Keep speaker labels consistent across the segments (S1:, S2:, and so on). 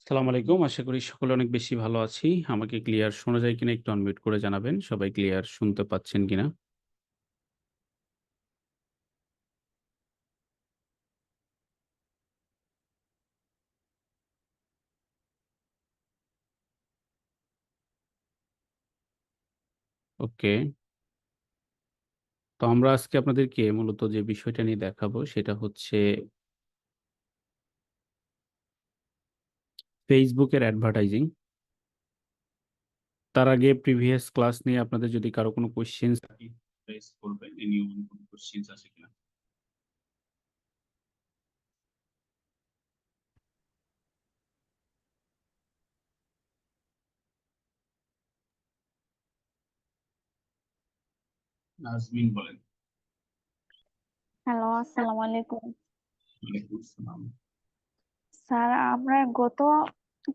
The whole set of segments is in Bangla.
S1: সালাম আলাইকুম। আশা করি সকলে অনেক বেশি ভালো আছি। আমাকে ক্লিয়ার শোনা যায় কিনা একটু আনমিউট করে জানাবেন। সবাই ক্লিয়ার শুনতে পাচ্ছেন কিনা? ওকে। তো আমরা আজকে আপনাদেরকে মূলত যে বিষয়টা নিয়ে দেখাবো সেটা হচ্ছে Facebook এর অ্যাডভার্টাইজিং। তার আগে প্রিভিয়াস ক্লাস নিয়ে আপনাদের যদি কারো কোনো কোয়েশ্চেনস থাকে রেজ করবেন। এনি ওয়ান কোনো কোয়েশ্চেনস আছে কিনা? নাজমিন বলেন।
S2: হ্যালো, আসসালামু আলাইকুম।
S1: ওয়ালাইকুম আসসালাম।
S2: স্যার, আমরা গত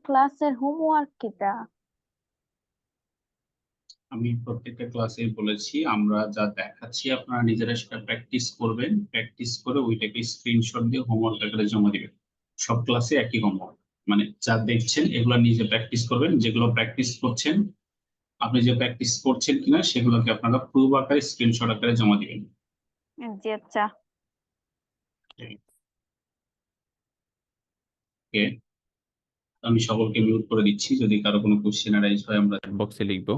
S2: ক্লাসের হোমওয়ার্ক কিটা?
S1: আমি প্রত্যেকটা ক্লাসে বলেছি আমরা যা দেখাচ্ছি আপনারা নিজেরা সেটা প্র্যাকটিস করবেন। প্র্যাকটিস করে ওইটাকে স্ক্রিনশট দিয়ে হোমওয়ার্ক আকারে জমা দিবেন। সব ক্লাসে একই হোমওয়ার্ক। মানে যা দেখছেন এগুলো নিজে প্র্যাকটিস করবেন। যেগুলো প্র্যাকটিস করছেন আপনি যে প্র্যাকটিস করছেন কিনা সেগুলোকে আপনারা প্রুফ আকারে স্ক্রিনশট আকারে জমা দিবেন।
S2: জি আচ্ছা।
S1: ওকে, আমি সকলকে মিউট করে দিচ্ছি। যদি কারো কোনো কোশ্চেন অ্যারাইজ হয় আমরা বক্সে লিখবো।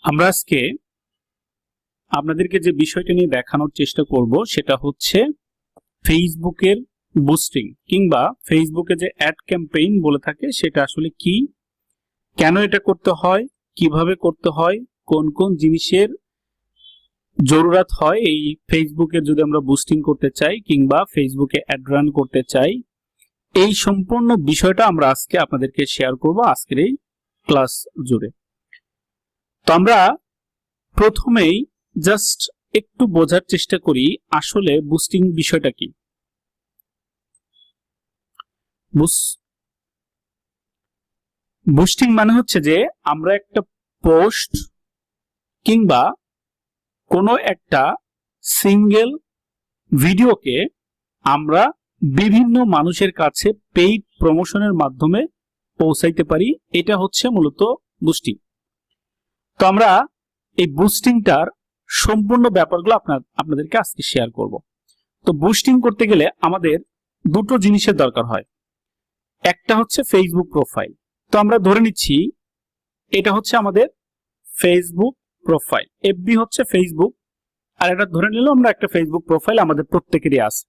S1: আমরা আজকে আপনাদেরকে যে বিষয়টা নিয়ে দেখানোর চেষ্টা করব সেটা হচ্ছে ফেসবুকের বুস্টিং কিংবা ফেসবুকে যে অ্যাড ক্যাম্পেইন বলে থাকে সেটা আসলে কি, কেন এটা করতে হয়, কিভাবে করতে হয়, কোন কোন জিনিসের জরুরত হয় এই ফেসবুকে যদি আমরা বুস্টিং করতে চাই কিংবা ফেসবুকে অ্যাড রান করতে চাই। এই সম্পূর্ণ বিষয়টা আমরা আজকে আপনাদেরকে শেয়ার করব আজকের এই ক্লাস জুড়ে। তো আমরা প্রথমেই জাস্ট একটু বোঝার চেষ্টা করি আসলে বুস্টিং বিষয়টা কি। বুস্টিং মানে হচ্ছে যে আমরা একটা পোস্ট কিংবা কোনো একটা সিঙ্গেল ভিডিওকে আমরা বিভিন্ন মানুষের কাছে পেইড প্রমোশনের মাধ্যমে পৌঁছাইতে পারি। এটা হচ্ছে মূলত বুস্টিং। তো আমরা এই বুস্টিংটার সম্পূর্ণ ব্যাপারগুলো আপনাদেরকে আজকে শেয়ার করব। তো বুস্টিং করতে গেলে আমাদের দুটো জিনিসের দরকার হয়। একটা হচ্ছে ফেসবুক প্রোফাইল। তো আমরা ধরে নিচ্ছি এটা হচ্ছে আমাদের ফেসবুক প্রোফাইল। এফবি হচ্ছে ফেসবুক, আর এটা ধরে নিলাম আমরা একটা ফেসবুক প্রোফাইল আমাদের প্রত্যেকেরই আছে।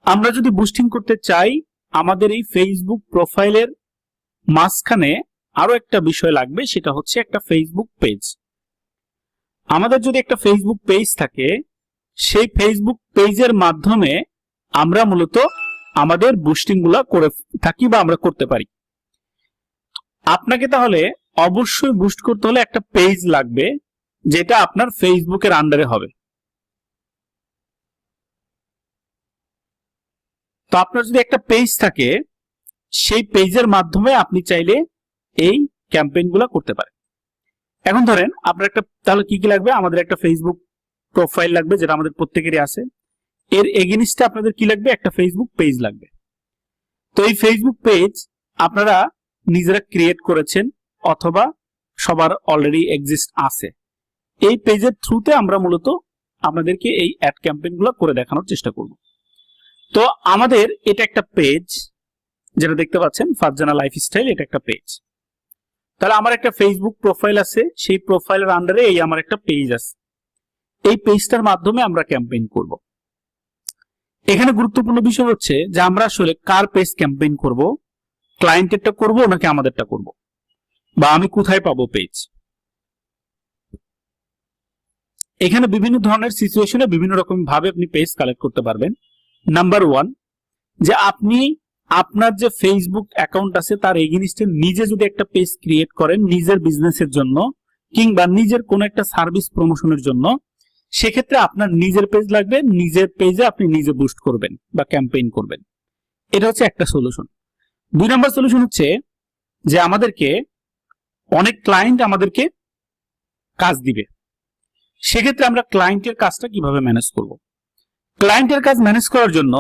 S1: আমরা যদি বুস্টিং করতে চাই আমাদের এই ফেসবুক প্রোফাইলের মাঝখানে আরো একটা বিষয় লাগবে, সেটা হচ্ছে একটা ফেসবুক পেজ। আমাদের যদি একটা ফেসবুক পেজ থাকে সেই ফেসবুক পেজের মাধ্যমে আমরা মূলত আমাদের বুস্টিং গুলা করে থাকি বা আমরা করতে পারি। আপনাকে তাহলে অবশ্যই বুস্ট করতে হলে একটা পেজ লাগবে যেটা আপনার ফেসবুকের আন্ডারে হবে। তো আপনার যদি একটা পেজ থাকে সেই পেজের মাধ্যমে আপনি চাইলে এই ক্যাম্পেইনগুলো করতে পারেন। এখন ধরেন আপনার একটা, তাহলে কি কি লাগবে? আমাদের একটা ফেসবুক প্রোফাইল লাগবে যেটা আমাদের প্রত্যেকেরই আছে। এর এগেইনস্টে আপনাদের কি লাগবে? একটা ফেসবুক পেজ লাগবে। তো এই ফেসবুক পেজ আপনারা নিজেরা ক্রিয়েট করেছেন অথবা সবার অলরেডি এক্সিস্ট আছে। এই পেজের থ্রুতে আমরা মূলত আপনাদেরকে এই অ্যাড ক্যাম্পেইনগুলো করে দেখানোর চেষ্টা করব। তো আমাদের এটা একটা পেজ, যেটা দেখতে পাচ্ছেন ফারজানা লাইফস্টাইল, এটা একটা পেজ। তাহলে আমার একটা ফেসবুক প্রোফাইল আছে, সেই প্রোফাইলের আন্ডারে এই আমার একটা পেজ আছে। এই পেজটার মাধ্যমে আমরা ক্যাম্পেইন করব। এখানে গুরুত্বপূর্ণ বিষয় হচ্ছে যে আমরা আসলে কার পেজ ক্যাম্পেইন করব, ক্লায়েন্টেরটা করব নাকি আমাদেরটা করব, বা আমি কোথায় পাবো পেজ। এখানে বিভিন্ন ধরনের সিচুয়েশনে বিভিন্ন রকম ভাবে আপনি পেজ কালেক্ট করতে পারবেন। নাম্বার ওয়ান, যে আপনি আপনার যে ফেসবুক অ্যাকাউন্ট আছে তার এগেইনস্টে নিজে যদি একটা পেজ ক্রিয়েট করেন নিজের বিজনেসের জন্য কিংবা নিজের কোনো একটা সার্ভিস প্রমোশনের জন্য, সেক্ষেত্রে আপনার নিজের পেজ লাগবে। নিজের পেজে আপনি নিজে বুস্ট করবেন বা ক্যাম্পেইন করবেন। এটা হচ্ছে একটা সলিউশন। দুই নম্বর সলিউশন হচ্ছে যে আমাদেরকে অনেক ক্লায়েন্ট আমাদেরকে কাজ দিবে, সেক্ষেত্রে আমরা ক্লায়েন্টের কাজটা কিভাবে ম্যানেজ করব। ক্লায়েন্টের কাজ ম্যানেজ করার জন্য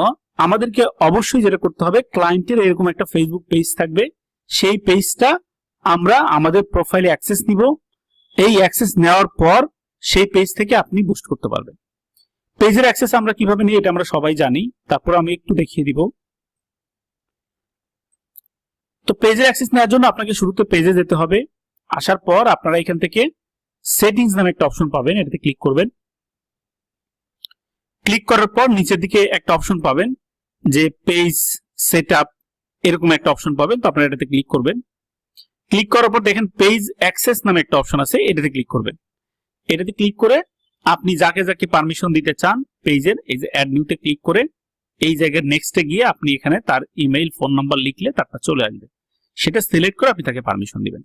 S1: আমাদেরকে অবশ্যই যেটা করতে হবে, ক্লায়েন্টের এরকম একটা ফেসবুক পেজ থাকবে, সেই পেজটা আমরা আমাদের প্রোফাইলে অ্যাক্সেস নিব। এই অ্যাক্সেস নেওয়ার পর সেই পেজ থেকে আপনি বুস্ট করতে পারবেন। পেজের অ্যাক্সেস আমরা কিভাবে নিই এটা আমরা সবাই জানি, তারপর আমি একটু দেখিয়ে দিব। তো পেজের অ্যাক্সেস নেওয়ার জন্য আপনাকে শুরুতে পেজে যেতে হবে। আসার পর আপনারা এখান থেকে সেটিংস নামে একটা অপশন পাবেন, এটাতে ক্লিক করবেন। ক্লিক করার পর নিচের দিকে একটা অপশন পাবেন যে পেজ সেটআপ, এরকম একটা অপশন পাবেন, তো আপনারা এটাতে ক্লিক করবেন। ক্লিক করার পর দেখেন পেজ অ্যাক্সেস নামে একটা অপশন আছে, এটাতে ক্লিক করবেন। এটাতে ক্লিক করে আপনি যাকে যাকে পারমিশন দিতে চান পেজের, এই যে অ্যাড নিউতে ক্লিক করে এই জায়গায় নেক্সটে গিয়ে আপনি এখানে তার ইমেইল ফোন নাম্বার লিখলে তারটা চলে আসবে, সেটা সিলেক্ট করে আপনি তাকে পারমিশন দিবেন।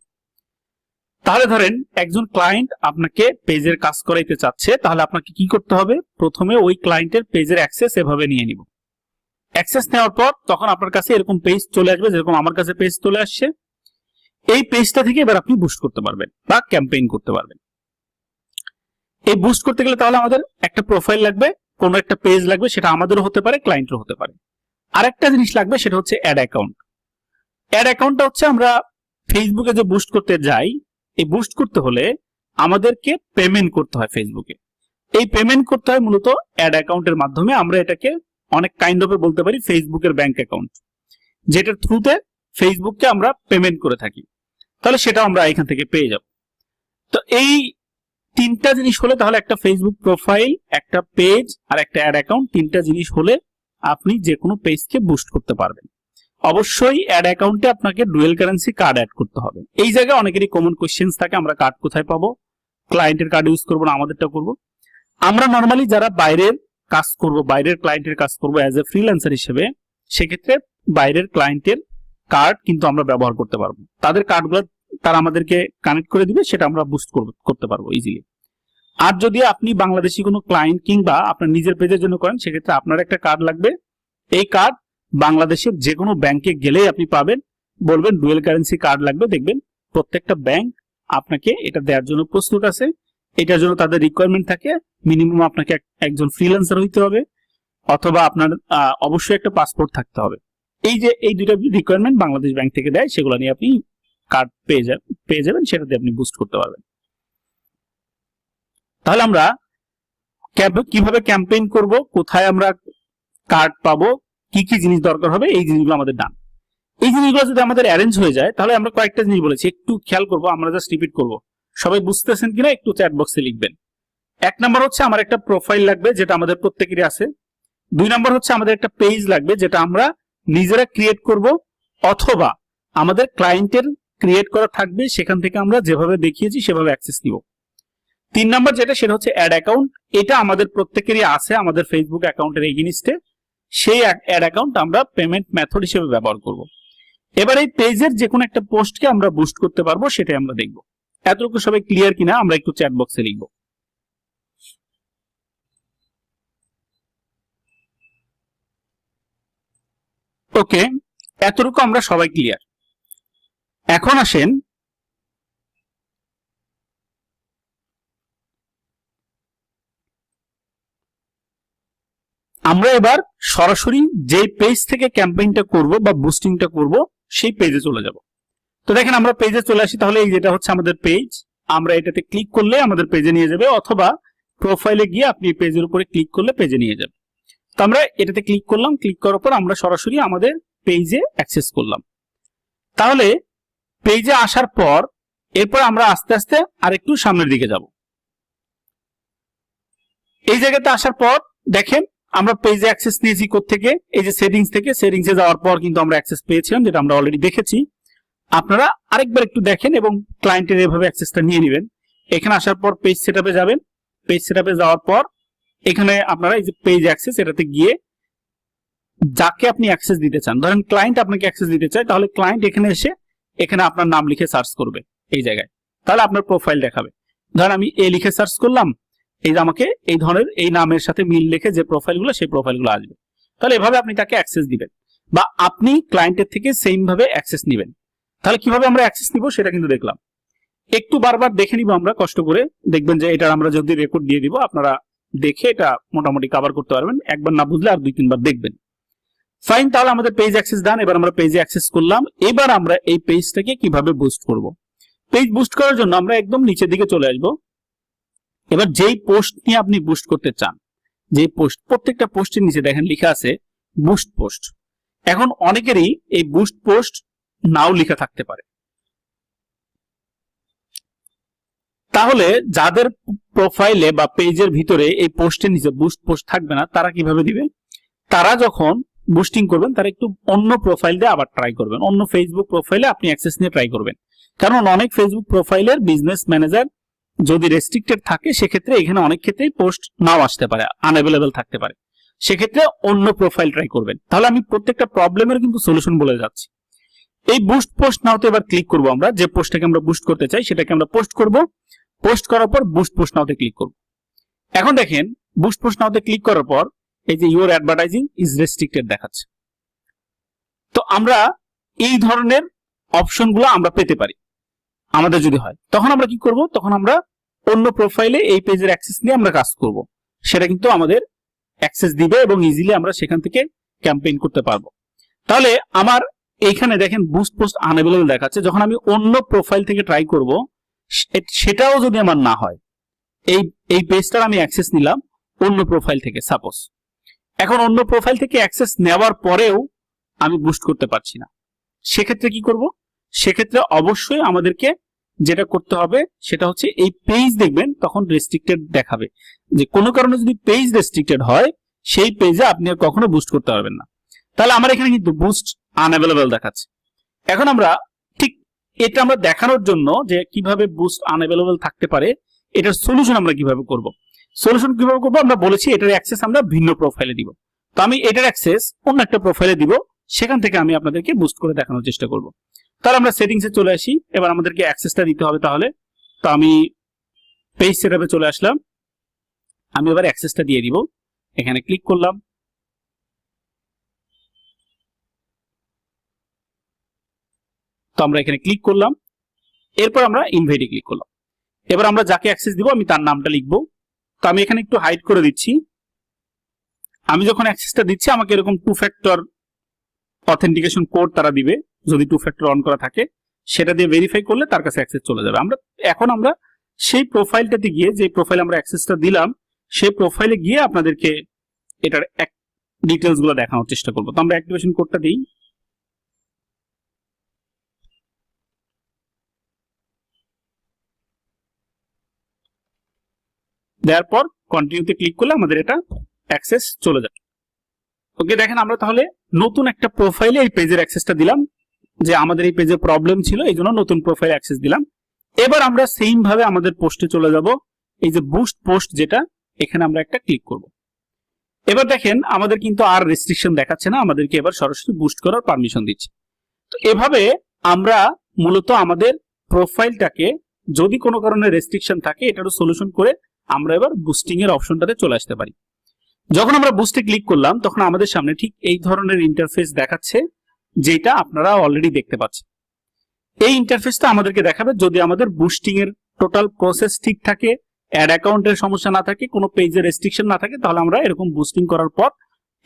S1: তাহলে ধরেন একজন ক্লায়েন্ট আপনাকে পেজের কাজ করাইতে চাচ্ছে, তাহলে আপনাকে কি করতে হবে, প্রথমে ওই ক্লায়েন্টের পেজের অ্যাক্সেস এভাবে নিয়ে নিব। অ্যাক্সেস নেওয়ার পর তখন আপনার কাছে এরকম পেজ চলে আসবে, যেরকম আমার কাছে পেজ চলে আসছে। এই পেজটা থেকে এবার আপনি বুস্ট করতে পারবেন বা ক্যাম্পেইন করতে পারবেন। এই বুস্ট করতে গেলে তাহলে আমাদের একটা প্রোফাইল লাগবে, কোনো একটা পেজ লাগবে, সেটা আমাদেরও হতে পারে ক্লায়েন্টেরও হতে পারে। আরেকটা জিনিস লাগবে, সেটা হচ্ছে অ্যাড অ্যাকাউন্ট। অ্যাড অ্যাকাউন্টটা হচ্ছে আমরা ফেসবুকে যে বুস্ট করতে যাই, এই বুস্ট করতে হলে আমাদেরকে পেমেন্ট করতে হয় ফেসবুকে। এই পেমেন্ট করতে হয় মূলত অ্যাড অ্যাকাউন্টের মাধ্যমে। আমরা এটাকে অনেক কাইন্ড অফ বলতে পারি ফেসবুকের ব্যাংক অ্যাকাউন্ট, যেটার থ্রুতে ফেসবুককে আমরা পেমেন্ট করে থাকি। তাহলে সেটা আমরা এখান থেকে পেয়ে যাব। তো এই তিনটা জিনিস হলে তাহলে একটা ফেসবুক প্রোফাইল, একটা পেজ আর একটা অ্যাড অ্যাকাউন্ট, তিনটা জিনিস হলে আপনি যে কোনো পেজকে বুস্ট করতে পারবেন। অবশ্যই অ্যাড অ্যাকাউন্টে আপনাকে ডুয়েল কারেন্সি কার্ড অ্যাড করতে হবে। এই জায়গায় অনেকেরই কমন কোশ্চেন্স থাকে, আমরা কার্ড কোথায় পাবো, ক্লায়েন্টের কার্ড ইউজ করবো না আমাদেরটা করব। আমরা নর্মালি যারা বাইরের কাজ করব, বাইরের ক্লায়েন্টের কাজ করব অ্যাজ এ ফ্রিল্যান্সার হিসেবে, সেক্ষেত্রে বাইরের ক্লায়েন্টের কার্ড কিন্তু আমরা ব্যবহার করতে পারবো। তাদের কার্ডগুলো তারা আমাদেরকে কানেক্ট করে দিবে, সেটা আমরা বুস্ট করতে পারবো ইজিলি। আর যদি আপনি বাংলাদেশি কোনো ক্লায়েন্ট কিংবা আপনার নিজের পেজের জন্য করেন, সেক্ষেত্রে আপনার একটা কার্ড লাগবে। এই কার্ড বাংলাদেশের যে কোনো ব্যাংকে গেলেই আপনি পাবেন। বলবেন ডুয়েল কারেন্সি কার্ড লাগবে, দেখবেন প্রত্যেকটা ব্যাংক আপনাকে এটা দেওয়ার জন্য প্রস্তুত আছে। এটার জন্য তাদের রিকোয়ারমেন্ট থাকে, মিনিমাম আপনাকে একজন ফ্রিল্যান্সার হইতে হবে, অথবা আপনার অবশ্যই একটা পাসপোর্ট থাকতে হবে। এই যে এই দুইটা রিকোয়ারমেন্ট বাংলাদেশ ব্যাংক থেকে দেয়, সেগুলো নিয়ে আপনি কার্ড পেয়ে যাবেন, সেটা দিয়ে আপনি বুস্ট করতে পারবেন। তাহলে আমরা কিভাবে ক্যাম্পেইন করব, কোথায় আমরা কার্ড পাবো, কি কি জিনিস দরকার হবে, এই জিনিসগুলো আমাদের ডান। এই জিনিসগুলো যদি আমাদের অ্যারেঞ্জ হয়ে যায়, তাহলে আমরা কয়েকটা জিনিস বলেছি, একটু খেয়াল করবো, আমরা জাস্ট রিপিট করবো। সবাই বুঝতেছেন কিনা একটু চ্যাট বক্সে লিখবেন। 1 নাম্বার হচ্ছে আমার একটা প্রোফাইল লাগবে, যেটা আমাদের প্রত্যেকেরই আছে। 2 নাম্বার হচ্ছে আমাদের একটা পেজ লাগবে, যেটা আমরা নিজেরা ক্রিয়েট করব, অথবা আমাদের ক্লায়েন্টের ক্রিয়েট করা থাকবে, সেখান থেকে আমরা যেভাবে দেখিয়েছি সেভাবে অ্যাক্সেস নিব। 3 নাম্বার যেটা, সেটা হচ্ছে অ্যাড অ্যাকাউন্ট। এটা আমাদের প্রত্যেকেরই আছে আমাদের ফেসবুক অ্যাকাউন্টের এগেইনস্টে। সেই অ্যাড অ্যাকাউন্ট আমরা পেমেন্ট মেথড হিসেবে ব্যবহার করব। এবার এই পেজের যে কোনো একটা পোস্টকে আমরা বুস্ট করতে পারবো, সেটাই আমরা দেখব। এতটুকু সবাই ক্লিয়ার কিনা আমরা একটু চ্যাট বক্সে লিখব। ওকে, এতটুকু আমরা সবাই ক্লিয়ার। এখন আসেন আমরা এবার সরাসরি যে পেজ থেকে ক্যাম্পেইনটা করব বা বুস্টিংটা করব, সেই পেজে চলে যাব। তো দেখেন আমরা পেজে চলে আসি। তাহলে এই যেটা হচ্ছে আমাদের পেজ, আমরা এটাতে ক্লিক করলে আমাদের পেজে নিয়ে যাবে, অথবা প্রোফাইলে গিয়ে আপনি পেজের উপরে ক্লিক করলে পেজে নিয়ে যাবে। তো আমরা এটাতে ক্লিক করলাম, ক্লিক করার পর আমরা সরাসরি আমাদের পেজে অ্যাক্সেস করলাম। তাহলে পেজে আসার পর এরপর আমরা আস্তে আস্তে আরেকটু সামনের দিকে যাব। এই জায়গাতে আসার পর দেখেন আমরা পেজে অ্যাক্সেস নিয়েছি কোত্থেকে, এই যে সেটিংস থেকে। সেটিংসে যাওয়ার পর কিন্তু আমরা অ্যাক্সেস পেয়েছিলাম, যেটা আমরা অলরেডি দেখেছি। আপনারা আরেকবার একটু দেখেন এবং ক্লায়েন্টের এভাবে অ্যাক্সেসটা নিয়ে নেবেন। এখানে আসার পর পেজ সেটআপে যাবেন। পেজ সেটআপে যাওয়ার পর এখানে আপনারা এই যে পেজ অ্যাক্সেস, এটাতে গিয়ে যাকে আপনি অ্যাক্সেস দিতে চান, ধরেন ক্লায়েন্ট আপনাকে অ্যাক্সেস দিতে চায়, তাহলে ক্লায়েন্ট এখানে এসে এখানে আপনার নাম লিখে সার্চ করবে এই জায়গায়, তাহলে আপনার প্রোফাইল দেখাবে। ধরেন আমি এ লিখে সার্চ করলাম, এই যে আমাকে এই ধরনের এই নামের সাথে মিল রেখে যে প্রোফাইলগুলো, সেই প্রোফাইলগুলো আসবে। তাহলে এভাবে আপনি তাকে অ্যাক্সেস দিবেন, বা আপনি ক্লায়েন্টের থেকে সেম ভাবে অ্যাক্সেস নেবেন। তাহলে কিভাবে আমরা অ্যাক্সেস নিব সেটা কিন্তু দেখলাম। একটু বারবার দেখে নিব আমরা কষ্ট করে, দেখবেন যে এটা আমরা যদি রেকর্ড দিয়ে দিব আপনারা দেখে এটা মোটামুটি কভার করতে পারবেন, একবার না বুঝলে আর 2-3 বার দেখবেন। ফাইন, তাহলে আমাদের পেজ অ্যাক্সেস ডান। এবার আমরা পেজে অ্যাক্সেস করলাম। এবার আমরা এই পেজটাকে কিভাবে বুস্ট করব। পেজ বুস্ট করার জন্য আমরা একদম নিচের দিকে চলে আসব। এবার যেই পোস্ট নিয়ে আপনি বুস্ট করতে চান, যে পোস্ট, প্রত্যেকটা পোস্টের নিচে দেখেন লেখা আছে বুস্ট পোস্ট। এখন অনেকেরই এই বুস্ট পোস্ট নাও লেখা থাকতে পারে, তাহলে যাদের প্রোফাইলে বা পেজের ভিতরে এই পোস্টের নিচে বুস্ট পোস্ট থাকবে না, তারা কিভাবে দিবে? তারা যখন বুস্টিং করবেন তারা একটু অন্য প্রোফাইল দিয়ে আবার ট্রাই করবেন, অন্য ফেসবুক প্রোফাইলে আপনি অ্যাক্সেস নিয়ে ট্রাই করবেন। কারণ অনেক ফেসবুক প্রোফাইলের বিজনেস ম্যানেজার যদি রেস্ট্রিক্টেড থাকে, সেক্ষেত্রে এখানে অনেক ক্ষেত্রেই পোস্ট নাও আসতে পারে, আনঅ্যাভেলেবল থাকতে পারে। সেক্ষেত্রে অন্য প্রোফাইল ট্রাই করবেন। তাহলে আমি প্রত্যেকটা প্রবলেমের কিন্তু সলিউশন বলে যাচ্ছি। এই বুস্ট পোস্ট নাওতে এবার ক্লিক করব। আমরা যে পোস্টটাকে আমরা বুস্ট করতে চাই সেটাকে আমরা পোস্ট করব। পোস্ট করার পর বুস্ট পোস্ট নাওতে ক্লিক করব। এখন দেখেন বুস্ট পোস্ট নাওতে ক্লিক করার পর এই যে ইউর অ্যাডভার্টাইজিং ইজ রেস্ট্রিক্টেড দেখাচ্ছে। তো আমরা এই ধরনের অপশনগুলো আমরা পেতে পারি আমাদের যদি হয়। তখন আমরা কি করব? তখন আমরা অন্য প্রোফাইলে এই পেজের অ্যাক্সেস নিয়ে আমরা কাজ করব। সেটা কিন্তু আমাদের অ্যাক্সেস দিবে এবং ইজিলি আমরা সেখান থেকে ক্যাম্পেইন করতে পারবো। তাহলে আমার এইখানে দেখেন বুস্ট পোস্ট আনঅ্যাভেলেবল দেখাচ্ছে। যখন আমি অন্য প্রোফাইল থেকে ট্রাই করব, সেটাও যদি আমার না হয়, এই পেজটার আমি অ্যাক্সেস নিলাম অন্য প্রোফাইল থেকে সাপোজ। এখন অন্য প্রোফাইল থেকে অ্যাক্সেস নেওয়ার পরেও আমি বুস্ট করতে পারছি না, সেক্ষেত্রে কি করব? সেক্ষেত্রে অবশ্যই আমাদেরকে যেটা করতে হবে সেটা হচ্ছে এই পেজ দেখবেন তখন রেস্ট্রিক্টেড দেখাবে, যে কোনো কারণে যদি পেজ রেস্ট্রিক্টেড হয় সেই পেজে আপনি আর কখনো বুস্ট করতে পারবেন না। তাহলে আমার এখানে কিন্তু বুস্ট আনঅ্যাভেলেবল দেখাচ্ছে। এখন আমরা ঠিক এটা আমরা দেখানোর জন্য যে কিভাবে বুস্ট আনঅ্যাভেলেবল থাকতে পারে, এটার সলিউশন আমরা কিভাবে করব। সলিউশন কিভাবে করব আমরা বলেছি, এটার অ্যাক্সেস আমরা ভিন্ন প্রোফাইলে দিব। তো আমি এটার অ্যাক্সেস অন্য একটা প্রোফাইলে দিব, সেখান থেকে আমি আপনাদেরকে বুস্ট করে দেখানোর চেষ্টা করব। তাহলে আমরা সেটিংসে চলে আসি। এবার আমাদেরকে অ্যাক্সেসটা দিতে হবে। তাহলে তো আমি পেজ সেটআপে চলে আসলাম। আমি এবার অ্যাক্সেসটা দিয়ে দিব। এখানে ক্লিক করলাম। তো আমরা এখানে ক্লিক করলাম। এরপর আমরা ইনভাইটে ক্লিক করলাম। এবার আমরা যাকে অ্যাক্সেস দিব আমি তার নামটা লিখবো। তো আমি এখানে একটু হাইড করে দিচ্ছি। আমি যখন অ্যাক্সেসটা দিচ্ছি আমাকে এরকম 2 ফ্যাক্টর অথেন্টিকেশন কোড তারা দিবে, যদি 2 ফ্যাক্টর অন করা থাকে সেটা দিয়ে ভেরিফাই করলে তার কাছে অ্যাক্সেস চলে যাবে। এখন আমরা সেই প্রোফাইলটাতে গিয়ে, যে প্রোফাইলে আমরা অ্যাক্সেসটা দিলাম সেই প্রোফাইলে গিয়ে আপনাদেরকে এটার ডিটেলস গুলো দেখানোর চেষ্টা করবো। তো আমরা অ্যাক্টিভেশন কোডটা দিই। দেওয়ার পর কন্টিনিউতে ক্লিক করলে আমাদের এটা অ্যাক্সেস চলে যাবে। ওকে, দেখেন আমরা তাহলে নতুন একটা প্রোফাইলে এই পেজের অ্যাক্সেসটা দিলাম, যে আমাদের এই পেজে প্রবলেম ছিল এই জন্য নতুন প্রোফাইল অ্যাক্সেস দিলাম। এবার আমরা সেম ভাবে আমাদের পোস্টে চলে যাব। এই যে বুস্ট পোস্ট যেটা, এখানে আমরা একটা ক্লিক করব। এবার দেখেন আমাদের কিন্তু আর রেস্ট্রিকশন দেখাচ্ছে না, আমাদেরকে এবার সরাসরি বুস্ট করার পারমিশন দিচ্ছে। তো এভাবে আমরা মূলত আমাদের প্রোফাইলটাকে যদি কোনো কারণে রেস্ট্রিকশন থাকে এটারও সলিউশন করে আমরা এবার বুস্টিং এর অপশনটাতে চলে আসতে পারি। যখন আমরা বুস্টে ক্লিক করলাম তখন আমাদের সামনে ঠিক এই ধরনের ইন্টারফেস দেখাচ্ছে, যেটা আপনারা অলরেডি দেখতে পাচ্ছেন। এই ইন্টারফেসটা আমাদেরকে দেখাবে যদি আমাদের বুস্টিং এর টোটাল প্রসেস ঠিক থাকে, অ্যাড অ্যাকাউন্টের সমস্যা না থাকে, কোনো পেজে রেস্ট্রিকশন না থাকে, তাহলে আমরা এরকম বুস্টিং করার পর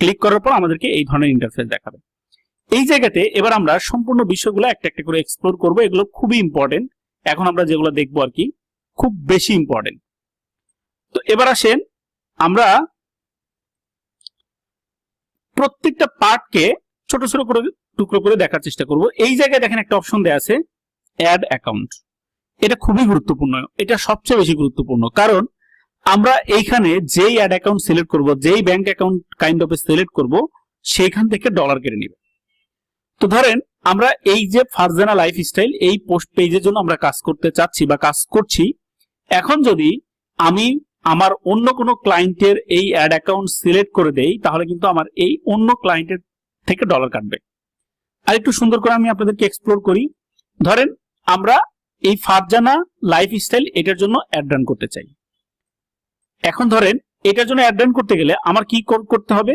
S1: ক্লিক করার পর আমাদেরকে এই ধরনের ইন্টারফেস দেখাবে। এই জায়গাতে এবার আমরা সম্পূর্ণ বিষয়গুলো একটা একটা করে এক্সপ্লোর করব। এগুলো খুবই ইম্পর্টেন্ট, এখন আমরা যেগুলো দেখবো আর কি খুব বেশি ইম্পর্টেন্ট। তো এবার আসেন আমরা প্রত্যেকটা পার্টকে ছোট ছোট করে টুকরো করে দেখার চেষ্টা করব। এই জায়গায় দেখেন একটা অপশন দেয়া আছে অ্যাড অ্যাকাউন্ট। এটা খুবই গুরুত্বপূর্ণ, এটা সবচেয়ে বেশি গুরুত্বপূর্ণ, কারণ আমরা এইখানে যেই অ্যাড অ্যাকাউন্ট সিলেক্ট করব, যেই bank account kind of select করব, সেইখান থেকে ডলার কেটে নেবে। তো ধরেন আমরা এই যে ফারজানা লাইফস্টাইল এই পোস্ট পেজের জন্য আমরা কাজ করতে চাচ্ছি বা কাজ করছি, এখন যদি আমি আমার অন্য কোনো ক্লায়েন্টের এই অ্যাড অ্যাকাউন্ট সিলেক্ট করে দেই তাহলে কিন্তু আমার এই অন্য ক্লায়েন্টের থেকে ডলার কাটবে। আর একটু সুন্দর করে আমি আপনাদেরকে এক্সপ্লোর করি। ধরেন আমরা এই ফারজানা লাইফস্টাইল এটার জন্য অ্যাড রান করতে চাই। এখন ধরেন এটার জন্য অ্যাড রান করতে গেলে আমার কি করতে হবে?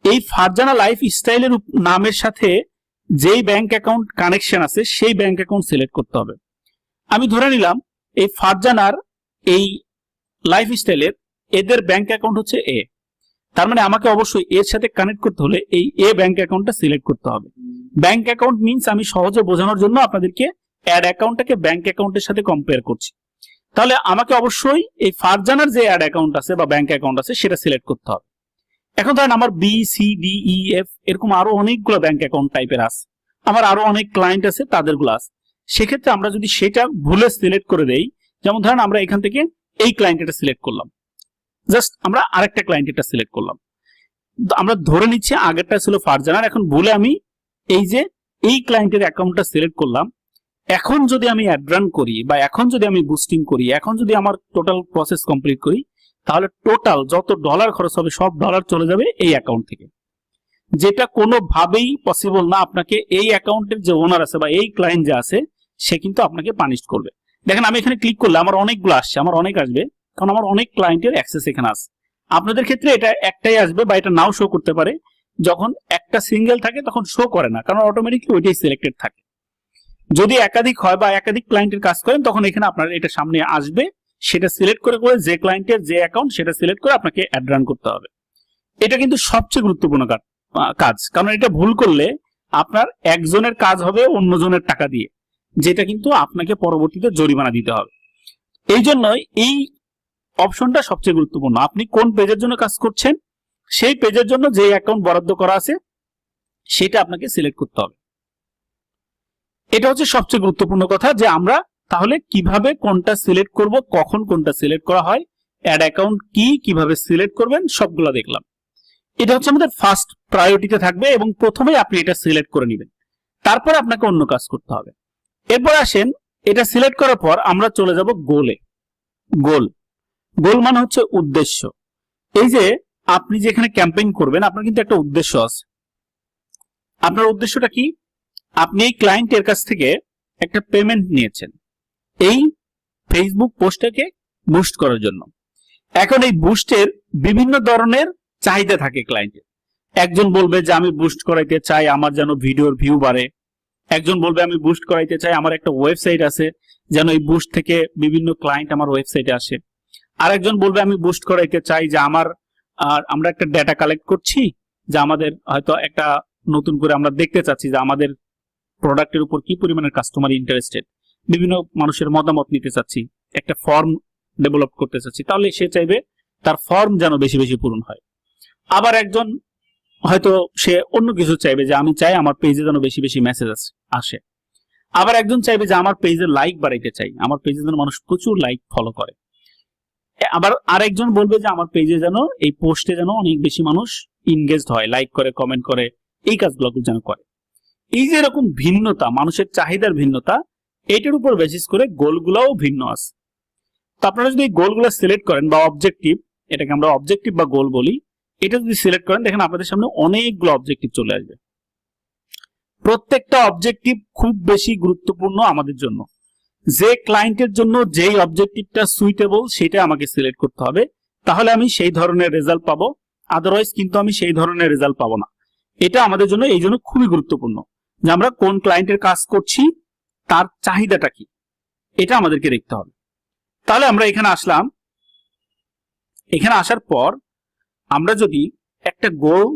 S1: এই ফারজানা লাইফস্টাইলের নামের সাথে যেই ব্যাংক অ্যাকাউন্ট কানেকশন আছে সেই ব্যাংক অ্যাকাউন্ট সিলেক্ট করতে হবে। আমি ধরে নিলাম এই ফারজানার এই লাইফস্টাইলের এদের ব্যাংক অ্যাকাউন্ট হচ্ছে এ, তার মানে আমাকে অবশ্যই এর সাথে কানেক্ট করতে হলে এই এ ব্যাংক অ্যাকাউন্টটা সিলেক্ট করতে হবে। ব্যাংক অ্যাকাউন্ট মিন্স আমি সহজে বোঝানোর জন্য আপনাদেরকে অ্যাড অ্যাকাউন্টটাকে ব্যাংক অ্যাকাউন্টের সাথে কম্পেয়ার করছি। তাহলে আমাকে অবশ্যই এই ফারজানার যে অ্যাড অ্যাকাউন্ট আছে বা ব্যাংক অ্যাকাউন্ট আছে সেটা সিলেক্ট করতে হবে। এখন ধরেন আমার B C D E F এরকম আরো অনেকগুলো ব্যাংক অ্যাকাউন্ট টাইপের আছে, আমার আরো অনেক ক্লায়েন্ট আছে তাদেরগুলো আছে। সেক্ষেত্রে আমরা যদি সেটা ভুলে সিলেক্ট করে দেই, যেমন ধরেন আমরা এখান থেকে এই ক্লায়েন্টটা সিলেক্ট করলাম, জাস্ট আমরা আরেকটা ক্লায়েন্টটা সিলেক্ট করলাম, আমরা ধরে নিচ্ছি আগেরটা ছিল ফারজানার, এখন ভুলে আমি এই যে এই ক্লায়েন্টের অ্যাকাউন্টটা সিলেক্ট করলাম। এখন যদি আমি অ্যাড রান করি বা এখন যদি আমি বুস্টিং করি, এখন যদি আমার টোটাল প্রসেস কমপ্লিট করি, তাহলে টোটাল যত ডলার খরচ হবে সব ডলার চলে যাবে এই অ্যাকাউন্ট থেকে, যেটা কোনোভাবেই পসিবল না। আপনাকে এই অ্যাকাউন্টের যে ওনার আছে বা এই ক্লায়েন্ট যে আছে সে কিন্তু আপনাকে পানিশ করবে। দেখেন আমি এখানে ক্লিক করলে আমার অনেকগুলো আসছে, আমার অনেক আসবে, কারণ আমার অনেক ক্লায়েন্টের অ্যাক্সেস এখানে আছে। আপনাদের ক্ষেত্রে এটা একটাই আসবে বা এটা নাও শো করতে পারে। যখন একটা সিঙ্গেল থাকে তখন শো করে না, কারণ অটোমেটিকলি ওইটাই সিলেক্টেড থাকে। যদি একাধিক হয় বা একাধিক ক্লায়েন্টের কাজ করেন তখন এখানে আপনার এটা সামনে আসবে, সেটা সিলেক্ট করে করে যে ক্লায়েন্টের যে অ্যাকাউন্ট সেটা সিলেক্ট করে আপনাকে অ্যাড রান করতে হবে। এটা কিন্তু সবচেয়ে গুরুত্বপূর্ণ কাজ, কারণ এটা ভুল করলে আপনার একজনের কাজ হবে অন্যজনের টাকা দিয়ে, যেটা কিন্তু আপনাকে পরবর্তীতে জরিমানা দিতে হবে। এই জন্যই এই অপশনটা সবচেয়ে গুরুত্বপূর্ণ। আপনি কোন পেজের জন্য কাজ করছেন সেই পেজের জন্য যে অ্যাকাউন্ট বরাদ্দ করা আছে সেটা আপনাকে সিলেক্ট করতে হবে। এটা হচ্ছে সবচেয়ে গুরুত্বপূর্ণ কথা, যে আমরা তাহলে কিভাবে কোনটা সিলেক্ট করব, কখন কোনটা সিলেক্ট করা হয়, অ্যাড অ্যাকাউন্ট কি, কিভাবে সিলেক্ট করবেন, সবগুলো দেখলাম। এটা হচ্ছে আমাদের ফার্স্ট প্রায়োরিটিতে থাকবে এবং প্রথমেই আপনি এটা সিলেক্ট করে নেবেন, তারপরে আপনাকে অন্য কাজ করতে হবে। এরপর আসেন, এটা সিলেক্ট করার পর আমরা চলে যাব গোলে। গোল গোল মানে হচ্ছে উদ্দেশ্য। এই যে আপনি যেখানে ক্যাম্পেইন করবেন আপনার কিন্তু একটা উদ্দেশ্য আছে। আপনার উদ্দেশ্যটা কি? আপনি এই ক্লায়েন্টের কাছ থেকে একটা পেমেন্ট নিয়েছেন এই ফেসবুক পোস্টটাকে বুস্ট করার জন্য। এখন এই বুস্টের বিভিন্ন ধরনের চাহিদা থাকে ক্লায়েন্টের। একজন বলবে যে আমি বুস্ট করাইতে চাই আমার যেন ভিডিওর ভিউ বাড়ে, একজন বলবে আমি বুস্ট করাইতে চাই আমার একটা ওয়েবসাইট আছে যেন এই বুস্ট থেকে বিভিন্ন ক্লায়েন্ট আমার ওয়েবসাইটে আসে, আরেকজন বলবে আমি বুস্ট করাইতে চাই যে আমরা একটা ডেটা কালেক্ট করছি, যে আমাদের হয়তো একটা নতুন করে আমরা দেখতে চাচ্ছি যে আমাদের প্রোডাক্টের উপর কি পরিমাণের কাস্টমার ইন্টারেস্টেড, বিভিন্ন মানুষের মতামত নিতে চাচ্ছি, একটা ফর্ম ডেভেলপ করতে চাচ্ছি, তাহলে সে চাইবে তার ফর্ম যেন বেশি বেশি পূরণ হয়। আবার একজন হয়তো সে অন্য কিছু চাইবে, যে আমি চাই আমার পেজে যেন বেশি বেশি মেসেজ আসে। আবার একজন চাইবে যে আমার পেজে লাইক বাড়াইতে চাই, আমার পেজে যেন মানুষ প্রচুর লাইক ফলো করে। আবার আরেকজন বলবে যে আমার পেজে যেন এই পোস্টে যেন অনেক বেশি মানুষ ইনগেজড হয়, লাইক করে, কমেন্ট করে, এই কাজগুলো যেন করে। এই যে এরকম ভিন্নতা, মানুষের চাহিদার ভিন্নতা, এটার উপর বেসিস করে গোলগুলোও ভিন্ন আছে। তো আপনারা যদি এই গোলগুলো সিলেক্ট করেন বা অবজেক্টিভ, এটাকে আমরা অবজেক্টিভ বা গোল বলি, এটা যদি সিলেক্ট করেন দেখেন আপনাদের সামনে অনেকগুলো অবজেক্টিভ চলে আসবে। প্রত্যেকটা অবজেক্টিভ খুব বেশি গুরুত্বপূর্ণ আমাদের জন্য। যে ক্লায়েন্টের জন্য যেই অবজেক্টিভটা সুইটেবল সেটা আমাকে সিলেক্ট করতে হবে, তাহলে আমি সেই ধরনের রেজাল্ট পাবো, আদারওয়াইজ কিন্তু আমি সেই ধরনের রেজাল্ট পাবো না। এটা আমাদের জন্য এই জন্য খুবই গুরুত্বপূর্ণ যে আমরা কোন ক্লায়েন্টের কাজ করছি, তার চাহিদাটা কি, এটা আমাদেরকে দেখতে হবে। তাহলে আমরা এখানে আসলাম, এখানে আসার পর আমরা যদি একটা গোল,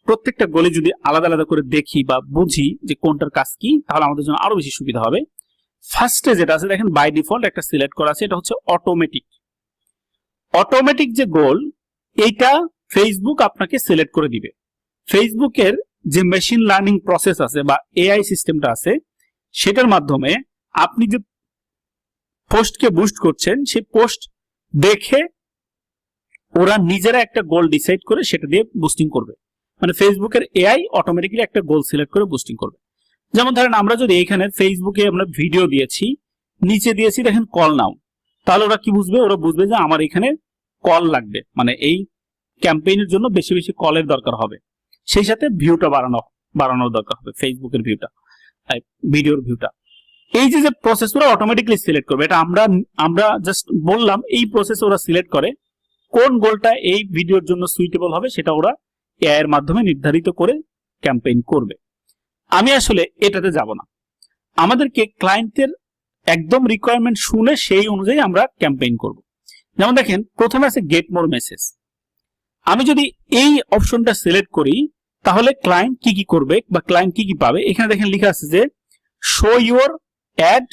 S1: প্রত্যেকটা গোলে যদি আলাদা আলাদা করে দেখি বা বুঝি যে কোনটার কাজ কি, তাহলে আমাদের জন্য আরো বেশি সুবিধা হবে। ফার্স্টে যেটা আছে দেখেন বাই ডিফল্ট একটা সিলেক্ট করা আছে, এটা হচ্ছে অটোমেটিক। অটোমেটিক যে গোল, এইটা ফেসবুক আপনাকে সিলেক্ট করে দিবে। ফেসবুকের যে মেশিন লার্নিং প্রসেস আছে বা এআই সিস্টেমটা আছে, সেটার মাধ্যমে আপনি যে পোস্টকে বুস্ট করছেন সেই পোস্ট দেখে ওরা নিজেরা একটা গোল ডিসাইড করে সেটা দিয়ে বুস্টিং করবে। মানে ফেসবুকের এআই অটোমেটিক্যালি একটা গোল সিলেক্ট করে বুস্টিং করবে। যেমন ধরেন আমরা যদি এখানে ফেসবুকে আমরা ভিডিও দিয়েছি, নিচে দিয়েছি দেখেন কল নাও, তাহলে ওরা কি বুঝবে? ওরা বুঝবে যে আমার এখানে কল লাগবে, মানে এই ক্যাম্পেইনের জন্য বেশি বেশি কলের দরকার হবে, সেই সাথে ভিউটা বাড়ানোর দরকার হবে, ফেসবুকের ভিউটা, ভিডিওর ভিউটা। এই যে প্রসেস ওরা অটোমেটিক্যালি সিলেক্ট করবে, এটা আমরা জাস্ট বললাম, এই প্রসেস ওরা সিলেক্ট করে কোন গোলটা এই ভিডিওর জন্য সুইটেবল হবে সেটা ওরা এআই এর মাধ্যমে নির্ধারিত করে ক্যাম্পেইন করবে। আমি আসলে এটাতে যাব না, আমাদেরকে ক্লায়েন্টের একদম রিকোয়ারমেন্ট শুনে সেই অনুযায়ী আমরা ক্যাম্পেইন করব। যেমন দেখেন প্রথমে আছে গেট মোর মেসেজ। আমি যদি এই অপশনটা সিলেক্ট করি তাহলে ক্লায়েন্ট কি কি করবে বা ক্লায়েন্ট কি কি পাবে, এখানে দেখেন লেখা আছে যে show your ad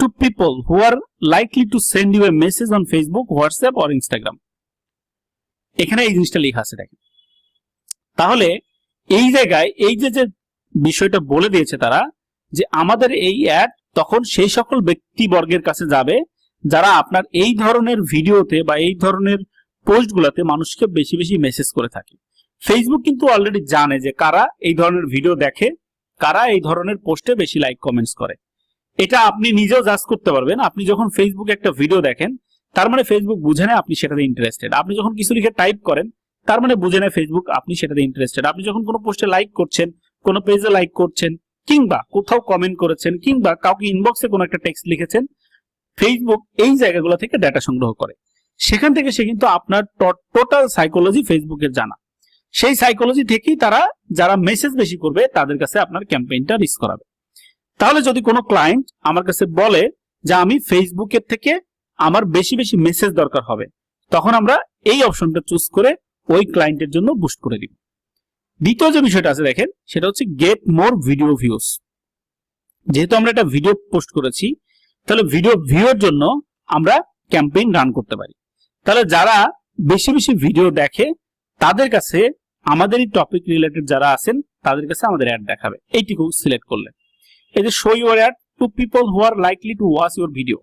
S1: to people who are likely to send you a message on Facebook, WhatsApp or Instagram. এখানে এই জিনিসটা লেখা আছে দেখেন। তাহলে এই জায়গায় এই যে যে বিষয়টা বলে দিয়েছে তারা যে আমাদের এই অ্যাড তখন সেই সকল ব্যক্তিবর্গের কাছে যাবে যারা আপনার এই ধরনের ভিডিওতে বা এই ধরনের পোস্টগুলোতে মানুষকে বেশি বেশি মেসেজ করে থাকে। ফেসবুক কিন্তু অলরেডি জানে যে কারা এই ধরনের ভিডিও দেখে, কারা এই ধরনের পোস্টে বেশি লাইক কমেন্টস করে। এটা আপনি নিজেও জাজ করতে পারবেন। আপনি যখন ফেসবুকে একটা ভিডিও দেখেন তার মানে ফেসবুক বুঝে নেয় আপনি সেটাতে ইন্টারেস্টেড। আপনি যখন কিছু লিখে টাইপ করেন তার মানে বুঝে নেয় ফেসবুক আপনি সেটাতে ইন্টারেস্টেড। আপনি যখন কোনো পোস্টে লাইক করছেন, কোনো পেজে লাইক করছেন, কিংবা কোথাও কমেন্ট করেছেন, কিংবা কাউকে ইনবক্সে কোনো একটা টেক্সট লিখেছেন, ফেসবুক এই জায়গাগুলো থেকে ডাটা সংগ্রহ করে। সেখান থেকে সে কিন্তু আপনার টোটাল সাইকোলজি ফেসবুকের জানা। সেই সাইকোলজি থেকেই তারা যারা মেসেজ বেশি করবে তাদের কাছে আপনার ক্যাম্পেইনটা রিচ করাবে। তাহলে যদি কোনো ক্লায়েন্ট আমার কাছে বলে যে আমি ফেসবুকের থেকে আমার বেশি বেশি মেসেজ দরকার হবে, তখন আমরা এই অপশনটা চুজ করে ওই ক্লায়েন্টের জন্য বুস্ট করে দিব। দ্বিতীয় যে বিষয়টা আছে দেখেন সেটা হচ্ছে গেট মোর ভিডিও ভিউজ। যেহেতু আমরা একটা ভিডিও পোস্ট করেছি তাহলে ভিডিও ভিউর জন্য আমরা ক্যাম্পেইন রান করতে পারি। তাহলে যারা বেশি বেশি ভিডিও দেখে তাদের কাছে আমাদের এই টপিক রিলেটেড যারা আছেন তাদের কাছে আমাদের অ্যাড দেখাবে। এইটুকু সিলেক্ট করলে এই যে show your ad to people who are likely to watch your video,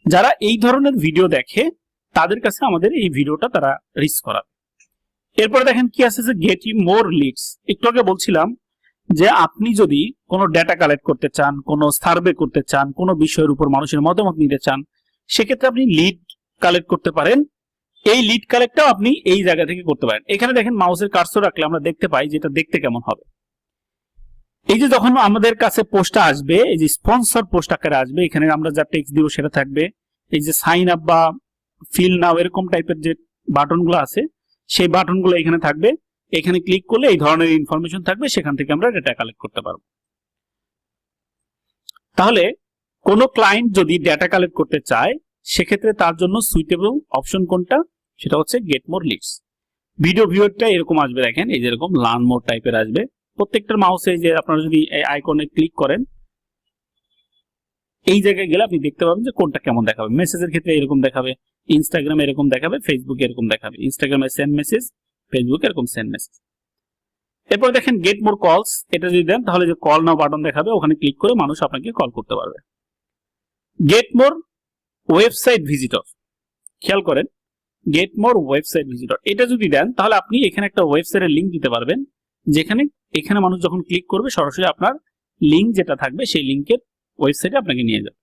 S1: যারা এই ধরনের ভিডিও দেখে তাদের কাছে আমাদের এই ভিডিওটা তারা রিচ করাবে। এরপরে দেখেন কি আছে যে গেট ইউ মোর লিডস। একটু আগে বলছিলাম যে আপনি যদি কোনো ডেটা কালেক্ট করতে চান, কোনো সার্ভে করতে চান, কোনো বিষয়ের উপর মানুষের মতামত নিতে চান, সেক্ষেত্রে আপনি লিড কালেক্ট করতে পারেন। এই লিড কালেক্টটাও আপনি এই জায়গা থেকে করতে পারেন। এখানে দেখেন মাউসের কার্সর রাখলে আমরা দেখতে পাই যেটা দেখতে কেমন হবে। এই যে যখন আমাদের কাছে পোস্টটা আসবে, এই যে স্পন্সর পোস্ট আকারে আসবে, এখানে আমরা যা টেক্সট দিব সেটা থাকবে। এই যে সাইন আপ বা ফিল নাও এরকম টাইপের যে বাটনগুলো আছে সেই বাটনগুলো এখানে থাকবে। এখানে ক্লিক করলে এই ধরনের ইনফরমেশন থাকবে, সেখান থেকে আমরা ডেটা কালেক্ট করতে পারবো। তাহলে কোনো ক্লায়েন্ট যদি ডেটা কালেক্ট করতে চায় সেক্ষেত্রে তার জন্য সুইটেবল অপশন কোনটা, সেটা হচ্ছে গেট মোর লিডস। ভিডিও ভিউয়ারটা এরকম আসবে দেখেন, এই যে এরকম লার্ন মোর টাইপের আসবে। প্রত্যেকটার মাউসে যে আপনারা যদি এই আইকনে ক্লিক করেন এই জায়গায় গেলে আপনি দেখতে পাবেন যে কোনটা কেমন দেখাবে। মেসেজের ক্ষেত্রে এরকম দেখাবে, ইনস্টাগ্রামে এরকম দেখাবে, ফেসবুকে এরকম দেখাবে। ইনস্টাগ্রামে সেন্ড মেসেজ, ফেসবুকে এরকম সেন্ড মেসেজ। এরপর দেখেন গেট মোর কলস, এটা যদি দেন তাহলে যে কল নাও বাটন দেখাবে, ওখানে ক্লিক করে মানুষ আপনাকে কল করতে পারবে। গেট মোর ওয়েবসাইট ভিজিটর, খেয়াল করেন গেট মোর ওয়েবসাইট ভিজিটর, এটা যদি দেন তাহলে আপনি এখানে একটা ওয়েবসাইটের লিঙ্ক দিতে পারবেন, যেখানে এখানে মানুষ যখন ক্লিক করবে সরাসরি আপনার লিঙ্ক যেটা থাকবে সেই লিঙ্কের ওয়েবসাইটে আপনাকে নিয়ে যাবে।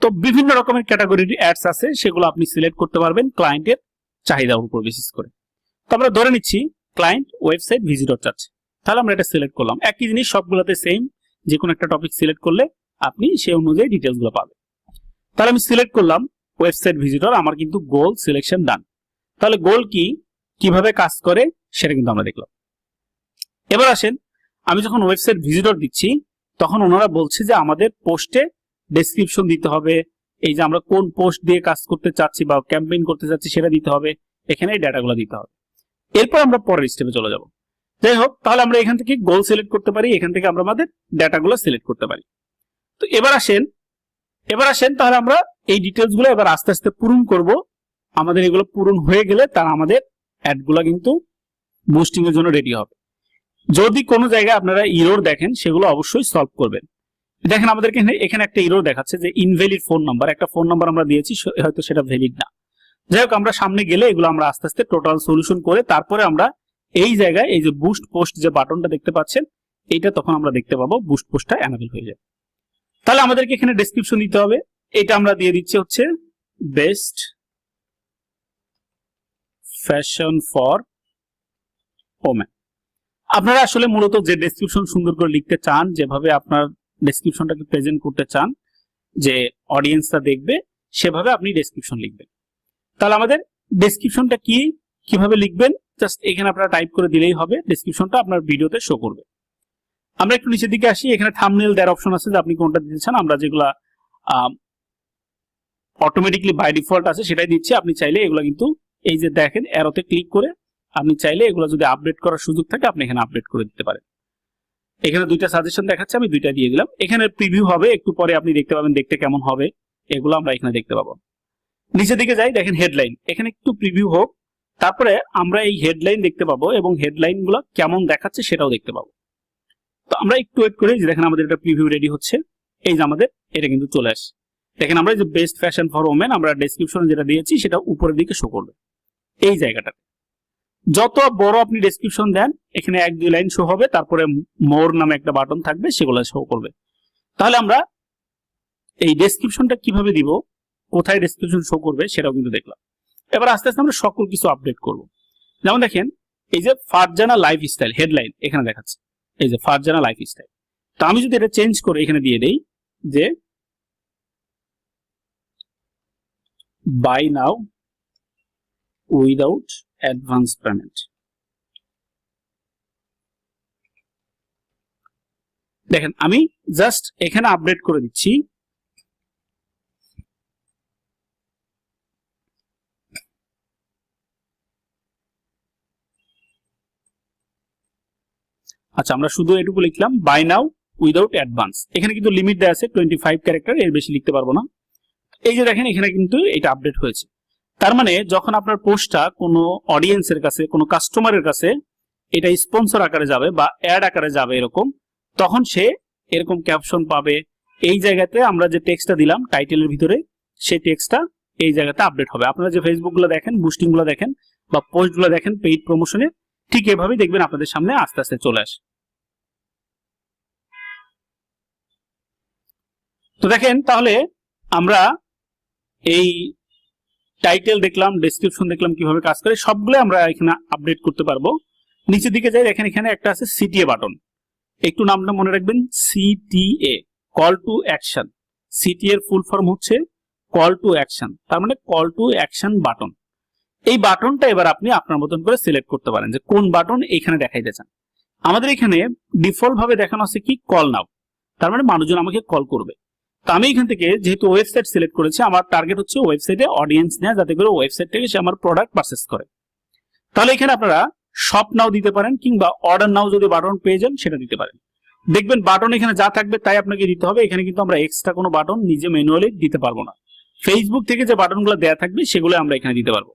S1: তো বিভিন্ন রকমের ক্যাটাগরির অ্যাডস আছে, সেগুলো আপনি সিলেক্ট করতে পারবেন ক্লায়েন্টের চাহিদার উপর বেসিস করে। তো আমরা ধরে নিচ্ছি ক্লায়েন্ট ওয়েবসাইট ভিজিটর চাচ্ছে, তাহলে আমরা এটা সিলেক্ট করলাম। একই জিনিস সবগুলোতে সেম, যে কোনো একটা টপিক সিলেক্ট করলে আপনি সেই অনুযায়ী ডিটেলস গুলো পাবেন। তাহলে আমি সিলেক্ট করলাম ওয়েবসাইট ভিজিটর, আমার কিন্তু গোল সিলেকশন ডান। তাহলে গোল কি, কিভাবে কাজ করে সেটা কিন্তু আমরা দেখলাম। এবার আসেন, আমি যখন ওয়েবসাইট ভিজিটর দিচ্ছি তখন ওনারা বলছে যে আমাদের পোস্টে ডেসক্রিপশন দিতে হবে, এই যে আমরা কোন পোস্ট দিয়ে কাজ করতে চাচ্ছি বা ক্যাম্পেইন করতে চাচ্ছি সেটা দিতে হবে, এখানে এই ডাটাগুলো দিতে হবে। এরপর আমরা পরের স্টেপে চলে যাব। যাই হোক, তাহলে আমরা এখান থেকে গোল সিলেক্ট করতে পারি, এখান থেকে আমরা আমাদের ডাটাগুলো সিলেক্ট করতে পারি। তো এবার আসেন তাহলে আমরা এই ডিটেলস গুলো এবার আস্তে আস্তে পূরণ করব। আমাদের এগুলো পূরণ হয়ে গেলে তার আমাদের অ্যাডগুলো কিন্তু বুস্টিং এর জন্য রেডি হবে। যদি কোনো জায়গায় আপনারা ইরর দেখেন সেগুলো অবশ্যই সলভ করবেন। দেখেন আমাদের এখানে একটা ইরর দেখাচ্ছে যে ইনভ্যালিড ফোন নাম্বার, একটা ফোন নাম্বার আমরা দিয়েছি হয়তো সেটা ভ্যালিড না। যাই হোক, আমরা সামনে গেলে এগুলো আমরা আস্তে আস্তে টোটাল সলিউশন করে তারপরে আমরা এই জায়গায় এই যে বুস্ট পোস্ট যে বাটনটা দেখতে পাচ্ছেন এইটা তখন আমরা দেখতে পাবো বুস্ট পোস্টটা এনাবেল হয়ে যায়। তাহলে আমাদেরকে এখানে ডেসক্রিপশন দিতে হবে, এটা আমরা দিয়ে দিচ্ছি হচ্ছে বেস্ট ফ্যাশন ফর ওমেন। আপনারা আসলে মূলত যে ডেসক্রিপশন সুন্দর করে লিখতে চান, যেভাবে আপনার ডেসক্রিপশনটাকে প্রেজেন্ট করতে চান যে অডিয়েন্সটা দেখবে, সেভাবে আপনি ডেসক্রিপশন লিখবেন। তাহলে আমাদের ডেসক্রিপশনটা কিভাবে লিখবেন, জাস্ট এখানে আপনারা টাইপ করে দিলেই হবে, ডেসক্রিপশনটা আপনার ভিডিওতে শো করবে। আমরা একটু নিচের দিকে আসি, এখানে থাম্বনেল দেওয়ার অপশন আছে যে আপনি কোনটা দিতে চান। আমরা যেগুলা অটোমেটিকলি বাই ডিফল্ট আছে সেটাই দিচ্ছে। আপনি চাইলে এগুলো কিন্তু এই যে দেখেন অ্যারোতে ক্লিক করে আপনি চাইলে এগুলো যদি আপডেট করার সুযোগ থাকে আপনি এখানে আপডেট করে দিতে পারেন। এখানে দুইটা সাজেশন দেখাচ্ছে, আমি দুইটা দিয়ে দিলাম। এখানে প্রিভিউ হবে, একটু পরে আপনি দেখতে পাবেন দেখতে কেমন হবে, এগুলো আমরা এখানে দেখতে পাবো। নিচের দিকে যাই, দেখেন হেডলাইন, এখানে একটু প্রিভিউ হোক, তারপরে আমরা এই হেডলাইন দেখতে পাবো এবং হেডলাইন গুলো কেমন দেখাচ্ছে সেটাও দেখতে পাবো। তো আমরা একটু ওয়েট করে, যে দেখেন আমাদের এটা প্রিভিউ রেডি হচ্ছে, এই যে আমাদের এটা কিন্তু চলে আসে। দেখেন আমরা যে বেস্ট ফ্যাশন ফর ওমেন আমরা ডেসক্রিপশনে যেটা দিয়েছি সেটা উপরের দিকে শো করবে। এই জায়গাটা যত বড় আপনি ডেসক্রিপশন দেন এখানে 1-2 লাইন শো হবে, তারপরে মোর নামে একটা বাটন থাকবে সেগুলো শো করবে। তাহলে আমরা এই ডেসক্রিপশনটা কিভাবে দিব, কোথায় ডেসক্রিপশন শো করবে সেটাও কিন্তু দেখলাম। এবার আস্তে আস্তে আমরা সকল কিছু আপডেট করব। যেমন দেখেন এই যে ফারজানা লাইফস্টাইল হেডলাইন এখানে দেখাচ্ছে, এই যে ফারজানা লাইফস্টাইল। তো আমি যদি এটা চেঞ্জ করে এখানে দিয়ে দেই যে buy now without advance payment, দেখেন আমি জাস্ট এখানে আপডেট করে দিচ্ছি। আচ্ছা আমরা শুধু এটুকু লিখলাম বাই নাও উইদাউট অ্যাডভান্স। এখানে কিন্তু লিমিট দেওয়া আছে 25 ক্যারেক্টার, এর বেশি লিখতে পারবো না। এই যে দেখেন এখানে কিন্তু এটা আপডেট হয়েছে। তার মানে যখন আপনার পোস্টটা কোনো অডিয়েন্সের কাছে, কোনো কাস্টমারের কাছে এটা স্পন্সর আকারে যাবে বা অ্যাড আকারে যাবে এরকম, তখন সে এরকম ক্যাপশন পাবে। এই জায়গাতে আমরা যে টেক্সটটা দিলাম টাইটেলের ভিতরে, সেই টেক্সটটা এই জায়গাতে আপডেট হবে। আপনারা যে ফেসবুক গুলো দেখেন, বুস্টিং গুলো দেখেন বা পোস্ট গুলো দেখেন পেইড প্রমোশনে, ঠিক এভাবেই দেখবেন আপনাদের সামনে আস্তে আস্তে চলে আসে। তো দেখেন তাহলে আমরা এই টাইটেল দেখলাম, ডেসক্রিপশন দেখলাম কিভাবে কাজ করে, সবগুলো আমরা এখানে আপডেট করতে পারবো। নিচের দিকে যাই, দেখেন এখানে একটা আছে সিটিএ বাটন, একটু নামটা মনে রাখবেন, CTA, call to action. CTA এর ফুল ফর্ম হচ্ছে কল টু অ্যাকশন, তার মানে কল টু অ্যাকশন বাটন। এই বাটনটা এবার আপনি আপনার মতন করে সিলেক্ট করতে পারেন যে কোন বাটন এখানে দেখাইতে চান। আমাদের এখানে ডিফল্ট ভাবে দেখানো আছে কি কল নাও, তার মানে মানুষজন আমাকে কল করবে। তো আমি এখান থেকে যেহেতু ওয়েবসাইট সিলেক্ট করেছি, আমার টার্গেট হচ্ছে ওয়েবসাইটে অডিয়েন্স নেওয়া, যাতে করে ওয়েবসাইট থেকে সে আমার প্রোডাক্ট পারচেস করে। তাহলে এখানে আপনারা শপ নাও দিতে পারেন, কিংবা অর্ডার নাও যদি বাটন পেয়ে যান সেটা দিতে পারেন। দেখবেন বাটন এখানে যা থাকবে তাই আপনাকে দিতে হবে। এখানে কিন্তু আমরা এক্সট্রা কোনো বাটন নিজে ম্যানুয়ালি দিতে পারবো না। ফেসবুক থেকে যে বাটনগুলো দেওয়া থাকবে সেগুলো আমরা এখানে দিতে পারবো।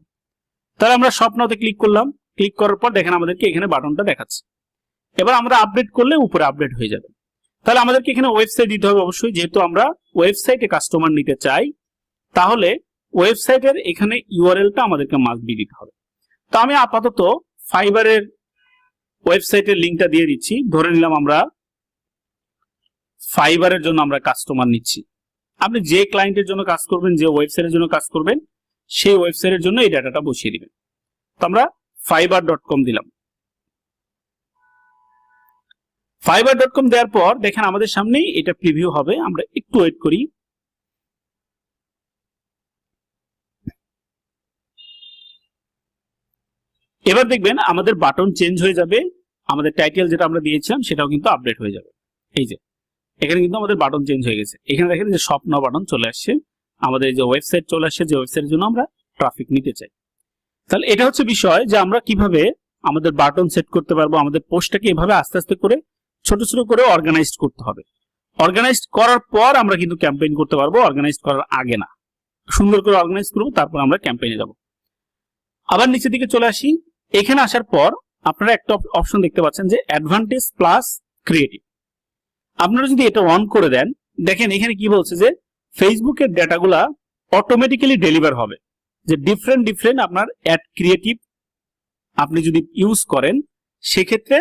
S1: তাহলে আমরা শপ নাওতে ক্লিক করলাম, ক্লিক করার পর দেখেন আমাদেরকে এখানে বাটনটা দেখাচ্ছে। এবার আমরা আপডেট করলে উপরে আপডেট হয়ে যাবে। তাহলে আমাদেরকে এখানে ওয়েবসাইট দিতে হবে অবশ্যই, যেহেতু আমরা ওয়েবসাইটে কাস্টমার নিতে চাই, তাহলে ওয়েবসাইটের এখানে ইউআরএলটা আমাদেরকে মাস্ট বি দিতে হবে। তো আমি আপাতত ফাইবারের ওয়েবসাইটের লিঙ্কটা দিয়ে দিচ্ছি। ধরে নিলাম আমরা ফাইবারের জন্য আমরা কাস্টমার নিচ্ছি। আপনি যে ক্লায়েন্টের জন্য কাজ করবেন, যে ওয়েবসাইটের জন্য কাজ করবেন, সেই ওয়েবসাইটের জন্য এই ডাটাটা বসিয়ে দিবেন। তো আমরা fiverr.com দিলাম। fiverr.com দেওয়ার পর দেখেন আমাদের সামনেই এটা প্রিভিউ হবে, আমরা একটু ওয়েট করি। এবার দেখবেন আমাদের বাটন চেঞ্জ হয়ে যাবে, আমাদের টাইটেল যেটা আমরা দিয়েছিলাম সেটাও কিন্তু আপডেট হয়ে যাবে। এই যে এখানে কিন্তু আমাদের বাটন চেঞ্জ হয়ে গেছে। এখানে দেখেন যে শপ নাও বাটন চলে আসছে, আমাদের যে ওয়েবসাইট চলে আসছে, যে ওয়েবসাইটের জন্য আমরা ট্রাফিক নিতে চাই। তাহলে এটা হচ্ছে বিষয় যে আমরা কিভাবে আমাদের বাটন সেট করতে পারবো। আমাদের পোস্টটাকে এভাবে আস্তে আস্তে করে ছোট ছোট করে অর্গানাইজড করতে হবে। অর্গানাইজড করার পর আমরা কিন্তু ক্যাম্পেইন করতে পারবো, অর্গানাইজড করার আগে না। সুন্দর করে অর্গানাইজ করবো, তারপর আমরা ক্যাম্পেইনে যাব। আবার নিচের দিকে চলে আসি। এখানে আসার পর আপনারা একটা অপশন দেখতে পাচ্ছেন যে অ্যাডভান্টেজ প্লাস ক্রিয়েটিভ। আপনারা যদি এটা অন করে দেন, দেখেন এখানে কি বলছে যে ফেসবুকের ডেটাগুলা অটোমেটিক্যালি ডেলিভার হবে। যে ডিফারেন্ট আপনার অ্যাড ক্রিয়েটিভ আপনি যদি ইউজ করেন, সেক্ষেত্রে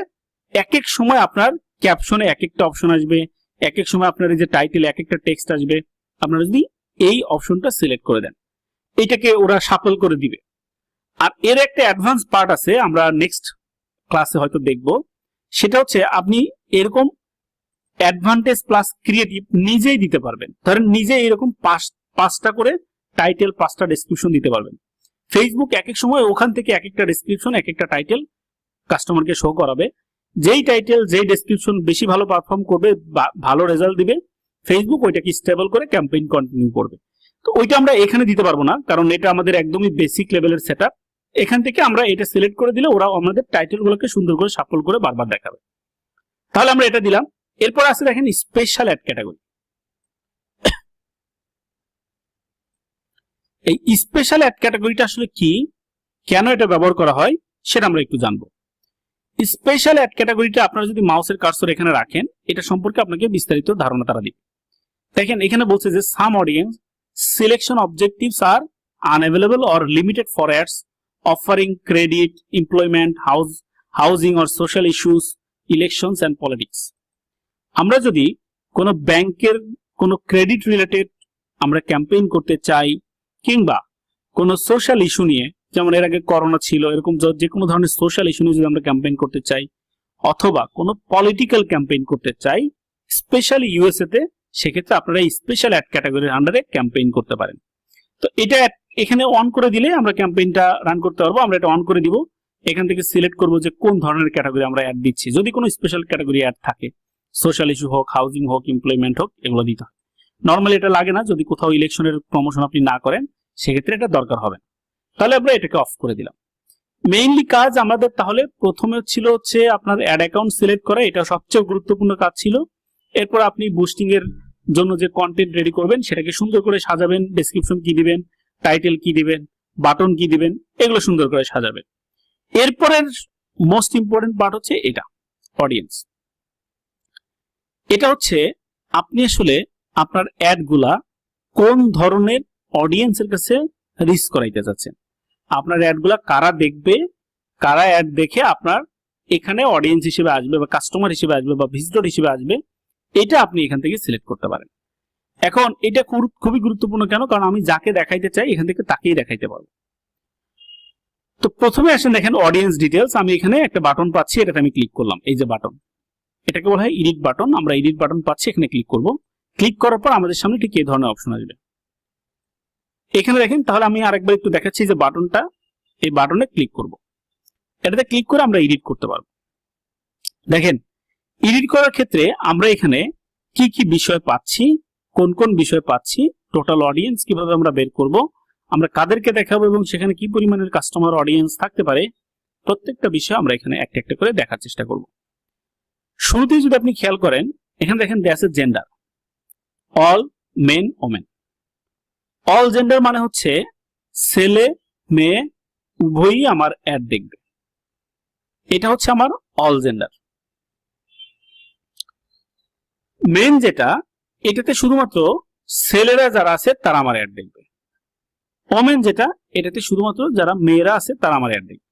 S1: এক এক সময় আপনার ক্যাপশনে এক একটা অপশন আসবে, এক এক সময় আপনার এই যে টাইটেল এক একটা টেক্সট আসবে। আপনারা যদি এই অপশনটা সিলেক্ট করে দেন, এটাকে ওরা শাফল করে দিবে। আর এর একটা অ্যাডভান্স পার্ট আছে, আমরা নেক্সট ক্লাসে হয়তো দেখব। সেটা হচ্ছে আপনি এরকম অ্যাডভান্টেজ প্লাস ক্রিয়েটিভ নিজেই দিতে পারবেন। ধরেন নিজে এরকম পাঁচটা করে টাইটেল, 5টা ডেসক্রিপশন দিতে পারবেন। ফেসবুক এক এক সময় ওখান থেকে এক একটা ডেসক্রিপশন, এক একটা টাইটেল কাস্টমারকে শো করাবে। যেই টাইটেল, যেই ডেসক্রিপশন বেশি ভালো পারফর্ম করবে, ভালো রেজাল্ট দিবে, ফেসবুক ওইটাকে স্টেবল করে ক্যাম্পেইন কন্টিনিউ করবে। তো ওইটা আমরা এখানে দিতে পারবো না, কারণ এটা আমাদের একদমই বেসিক লেভেলের সেটআপ। এখান থেকে আমরা এটা সিলেক্ট করে দিলে ওরা আমাদের টাইটেলগুলোকে সুন্দর করে শাফল করে বারবার দেখাবে। তাহলে আমরা এটা দিলাম। এরপর আছে দেখেন স্পেশাল অ্যাড ক্যাটাগরি। এই স্পেশাল অ্যাড ক্যাটাগরিটা আসলে কি, কেন এটা ব্যবহার করা হয় সেটা আমরা একটু জানবো। স্পেশাল অ্যাড ক্যাটাগরিটা আপনারা যদি মাউসের কার্সর এখানে রাখেন, এটা সম্পর্কে আপনাকে বিস্তারিত ধারণা তারা দিবে। দেখেন এখানে বলছে যে সাম অডিয়েন্স সিলেকশন অবজেক্টিভস আর unavailable or limited for ads offering credit, employment, housing or social issues, elections and politics. আমরা যদি কোনো ব্যাংকের কোনো ক্রেডিট রিলেটেড আমরা ক্যাম্পেইন করতে চাই, কিংবা কোনো সোশ্যাল ইস্যু নিয়ে, যেমন এর আগে করোনা ছিল, এরকম যে কোনো ধরনের সোশ্যাল ইস্যু নিয়ে যদি আমরা ক্যাম্পেইন করতে চাই, অথবা কোনো পলিটিক্যাল ক্যাম্পেইন করতে চাই স্পেশালি ইউএসএ তে, সেক্ষেত্রে আপনারা স্পেশাল অ্যাড ক্যাটাগরির আন্ডারে ক্যাম্পেইন করতে পারেন। তো এটা এখানে অন করে দিলে আমরা ক্যাম্পেইনটা রান করতে পারবো। আমরা এটা অন করে দিব, এখান থেকে সিলেক্ট করব যে কোন ধরনের ক্যাটাগরি আমরা অ্যাড দিচ্ছি। যদি কোনো স্পেশাল ক্যাটাগরি অ্যাড থাকে, সোশ্যাল ইস্যু হোক, হাউজিং হোক, এমপ্লয়মেন্ট হোক, এগুলো দিতে হয়। নর্মালি এটা লাগে না, যদি কোথাও ইলেকশনের প্রমোশন আপনি না করেন সেক্ষেত্রে এটা দরকার হবে না। তাহলে আমরা এটাকে অফ করে দিলাম। মেইনলি কাজ আমাদের তাহলে প্রথমে ছিল হচ্ছে আপনার অ্যাড অ্যাকাউন্ট সিলেক্ট করা, এটা সবচেয়ে গুরুত্বপূর্ণ কাজ ছিল। এরপর আপনি বুস্টিং এর জন্য যে কন্টেন্ট রেডি করবেন সেটাকে সুন্দর করে সাজাবেন, ডেসক্রিপশন কি দিবেন, টাইটেল কি দিবেন, বাটন কি দিবেন, এগুলো সুন্দর করে সাজাবেন। এরপরের মোস্ট ইম্পর্টেন্ট পার্ট হচ্ছে এটা অডিয়েন্স। এটা হচ্ছে আপনি আসলে আপনার অ্যাড গুলা কোন ধরনের অডিয়েন্সের কাছে রিচ করাইতে যাচ্ছেন। আপনার অ্যাড গুলা কারা দেখবে, কারা অ্যাড দেখে আপনার এখানে অডিয়েন্স হিসেবে আসবে বা কাস্টমার হিসেবে আসবে বা ভিজিটর হিসেবে আসবে, এটা আপনি এখান থেকে সিলেক্ট করতে পারেন। এখন এটা খুবই গুরুত্বপূর্ণ কেন, কারণ আমি যাকে দেখাইতে চাই এখান থেকে তাকেই দেখাইতে পারবো। তো প্রথমে আসেন দেখেন অডিয়েন্স ডিটেলস। আমি এখানে একটা বাটন পাচ্ছি, এটাতে আমি ক্লিক করলাম। এই যে বাটন, এটাকে বলা হয় এডিট বাটন। আমরা এডিট বাটন পাচ্ছি, এখানে ক্লিক করব। ক্লিক করার পর আমাদের সামনে ঠিক এই ধরনের অপশন আসবে। এখানে দেখেন, তাহলে আমি আরেকবার একটু দেখাচ্ছি যে বাটনটা, এই বাটনে ক্লিক করব। এটাতে ক্লিক করে আমরা এডিট করতে পারবো। দেখেন এডিট করার ক্ষেত্রে আমরা এখানে কি কি বিষয় পাচ্ছি, কোন কোন বিষয় পাচ্ছি, টোটাল অডিয়েন্স কিভাবে আমরা বের করব, আমরা কাদেরকে দেখাবো এবং সেখানে কি পরিমাণের কাস্টমার অডিয়েন্স থাকতে পারে, প্রত্যেকটা বিষয় আমরা এখানে একটা একটা করে দেখার চেষ্টা করব। শুরুতেই যদি আপনি খেয়াল করেন, এখানে দেখেন দেয়া আছে gender, all men women. All gender মানে হচ্ছে ছেলে মেয়ে উভয়ই আমার অ্যাড দেখবে, এটা হচ্ছে আমার অল জেন্ডার। মেন যেটা, এটাতে শুধুমাত্র ছেলেরা যারা আছে তারা আমার অ্যাড দেখবে। ওমেন যেটা, এটাতে শুধুমাত্র যারা মেয়েরা আছে তারা আমার অ্যাড দেখবে।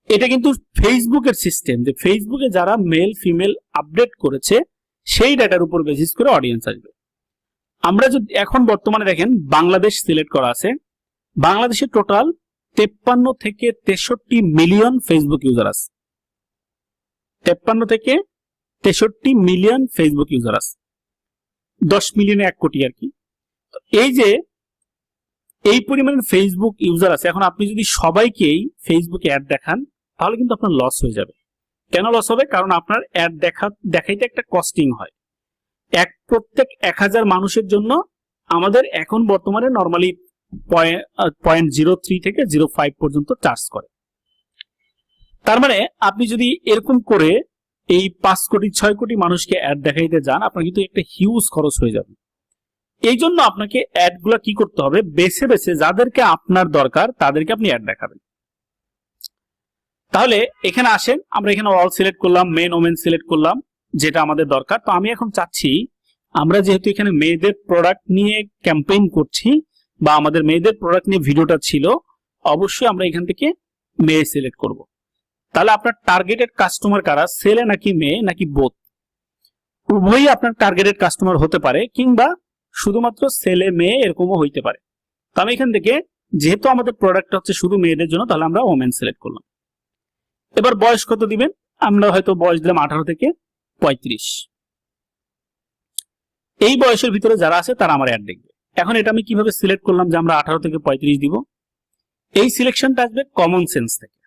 S1: এটা কিন্তু ফেসবুকের সিস্টেম, যে ফেসবুকে যারা মেল ফিমেল আপডেট করেছে সেই ডাটার উপর বেসিস করে অডিয়েন্স আসবে। আমরা যদি এখন বর্তমানে দেখেন বাংলাদেশ সিলেক্ট করা আছে, বাংলাদেশে টোটাল 53 থেকে 63 মিলিয়ন ফেসবুক ইউজার আছে। 53 থেকে 63 মিলিয়ন ফেসবুক ইউজার আছে, 10 মিলিয়নে 1 কোটি আর কি। এই যে এই পরিমাণের ফেসবুক ইউজার আছে, এখন আপনি যদি সবাইকেই ফেসবুকে অ্যাড দেখান তাহলে কিন্তু আপনার লস হয়ে যাবে। কেন লস হবে? কারণ আপনার অ্যাড দেখাইতে একটা কস্টিং হয়। প্রত্যেক 1000 মানুষের জন্য আমাদের এখন বর্তমানে নরমালি 0.03 থেকে 0.5 পর্যন্ত চার্জ করে। তার মানে আপনি যদি এরকম করে এই 5 কোটি 6 কোটি মানুষকে অ্যাড দেখাইতে যান, আপনার কিন্তু একটা হিউজ খরচ হয়ে যাবে। এই জন্য আপনাকে অ্যাড গুলা কি করতে হবে, বেছে বেছে যাদেরকে আপনার দরকার তাদেরকে আপনি অ্যাড দেখাবেন। তাহলে এখানে আসেন, আমরা এখানে অল সিলেক্ট করলাম, মেন ওমেন সিলেক্ট করলাম, যেটা আমাদের দরকার। তো আমি এখন চাচ্ছি, আমরা যেহেতু এখানে মেয়েদের প্রোডাক্ট নিয়ে ক্যাম্পেইন করছি বা আমাদের মেয়েদের প্রোডাক্ট নিয়ে ভিডিওটা ছিল, অবশ্যই আমরা এখান থেকে মেয়ে সিলেক্ট করব। তাহলে আপনার টার্গেটেড কাস্টমার কারা, ছেলে নাকি মেয়ে নাকি বোথ, উভয়ই আপনার টার্গেটেড কাস্টমার হতে পারে, কিংবা শুধুমাত্র ছেলে মেয়ে এরকমও হইতে পারে। তো আমি এখান থেকে, যেহেতু আমাদের প্রোডাক্টটা হচ্ছে শুধু মেয়েদের জন্য, তাহলে আমরা ওমেন সিলেক্ট করলাম। এবার বয়স কত দিবেন, আমরা হয়তো বয়স দিলাম 18 থেকে 35। এই বয়সের ভিতরে যারা আছে তারা আমার অ্যাড দেখবে। এখন এটা আমি কিভাবে সিলেক্ট করলাম যে আমরা 18 থেকে 35 দিব? এই সিলেকশনটা আসবে কমন সেন্স থেকে।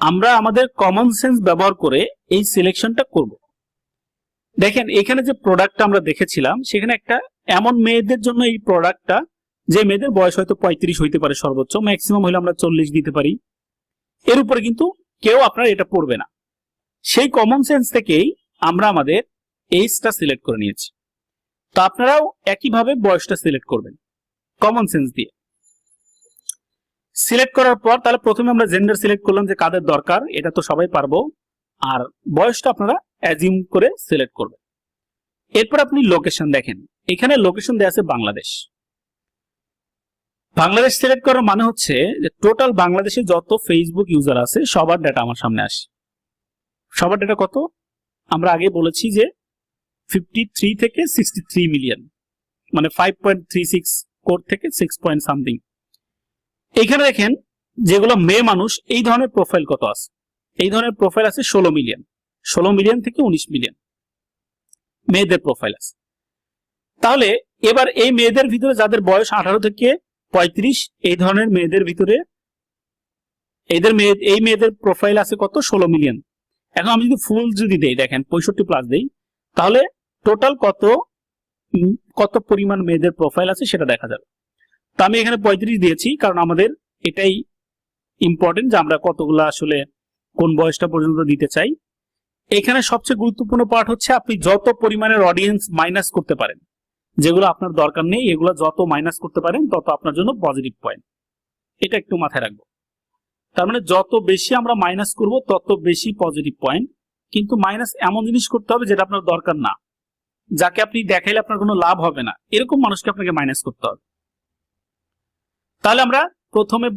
S1: আমরা আমাদের কমন সেন্স ব্যবহার করে এই সিলেকশনটা করব। দেখেন এখানে যে প্রোডাক্টটা আমরা দেখেছিলাম সেখানে একটা এমন মেয়েদের জন্য এই প্রোডাক্টটা, যে মেয়েদের বয়স হয়তো 35 হইতে পারে, সর্বোচ্চ ম্যাক্সিমাম হলে আমরা 40 দিতে পারি, এর উপরে কিন্তু কেউ আপনার এটা পড়বে না। সেই কমন সেন্স থেকেই আমরা আমাদের এজটা সিলেক্ট করে নিয়েছি। তো আপনারাও একইভাবে বয়সটা সিলেক্ট করবেন কমন সেন্স দিয়ে। সিলেক্ট করার পর তাহলে প্রথমে আমরা জেন্ডার সিলেক্ট করলাম যে কাদের দরকার, এটা তো সবাই পারবো, আর বয়সটা আপনারা অ্যাজিউম করে সিলেক্ট করবেন। এরপর আপনি লোকেশন দেখেন, এখানে লোকেশন দেওয়া আছে বাংলাদেশ। বাংলাদেশ সিলেক্ট করার মানে হচ্ছে যে টোটাল বাংলাদেশে যত ফেসবুক ইউজার আছে সবার ডাটা আমার সামনে আসে। সবার ডাটা কত? আমরা আগে বলেছি যে 53 থেকে 63 মিলিয়ন, মানে 5.36 কোর থেকে 6 পয়েন্ট সামথিং। এইখানে দেখেন যেগুলো মেয়ে মানুষ, এই ধরনের প্রোফাইল কত আছে? এই ধরনের প্রোফাইল আছে 16 মিলিয়ন। 16 মিলিয়ন থেকে 19 মিলিয়ন মেয়েদের প্রোফাইল আছে। তাহলে এবার এই মেয়েদের ভিতরে যাদের বয়স 18 থেকে 35, এই ধরনের মেয়েদের ভিতরে এই মেয়েদের প্রোফাইল আছে কত? 16 মিলিয়ন। এখন আমি যদি ফুল যদি দেই, দেখেন 65+ দেই, তাহলে টোটাল কত পরিমাণ মেয়েদের প্রোফাইল আছে সেটা দেখা যাবে। তো আমি এখানে 35 দিয়েছি, কারণ আমাদের এটাই ইম্পর্টেন্ট যে আমরা কতগুলা আসলে কোন বয়সটা পর্যন্ত দিতে চাই। এখানে সবচেয়ে গুরুত্বপূর্ণ পার্ট হচ্ছে আপনি যত পরিমাণের অডিয়েন্স মাইনাস করতে পারেন, যেগুলো আপনার দরকার নেই এগুলো যত মাইনাস করতে পারেন তত আপনার জন্য পজিটিভ পয়েন্ট। এটা একটু মাথায় রাখবো। তার মানে যত বেশি আমরা মাইনাস করব তত বেশি পজিটিভ পয়েন্ট। কিন্তু মাইনাস এমন জিনিস করতে হবে যেটা আপনার দরকার না, যাকে আপনি দেখাইলে আপনার কোনো লাভ হবে না, এরকম মানুষকে আপনাকে মাইনাস করতে হবে। তাহলে আমরা প্রথমে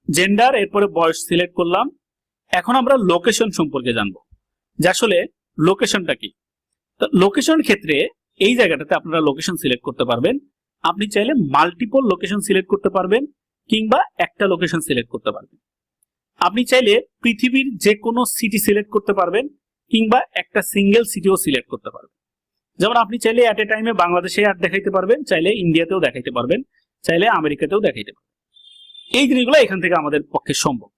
S1: জেন্ডার, এরপরে বয়স সিলেক্ট করলাম। এখন আমরা লোকেশন সম্পর্কে জানবো যে আসলে লোকেশনটা কি। তো লোকেশন ক্ষেত্রে এই জায়গাটাতে আপনারা লোকেশন সিলেক্ট করতে পারবেন। আপনি চাইলে মাল্টিপল লোকেশন সিলেক্ট করতে পারবেন, কিংবা একটা লোকেশন সিলেক্ট করতে পারবেন। আপনি চাইলে পৃথিবীর যে কোনো সিটি সিলেক্ট করতে পারবেন, কিংবা একটা সিঙ্গেল সিটিও সিলেক্ট করতে পারবেন। যেমন আপনি চাইলে অ্যাট এ টাইমে বাংলাদেশে অ্যাড দেখাইতে পারবেন, চাইলে ইন্ডিয়াতেও দেখাইতে পারবেন, চাইলে আমেরিকাতেও দেখাইতে পারবেন। এই জিনিসগুলো এখান থেকে আমাদের পক্ষে সম্ভব।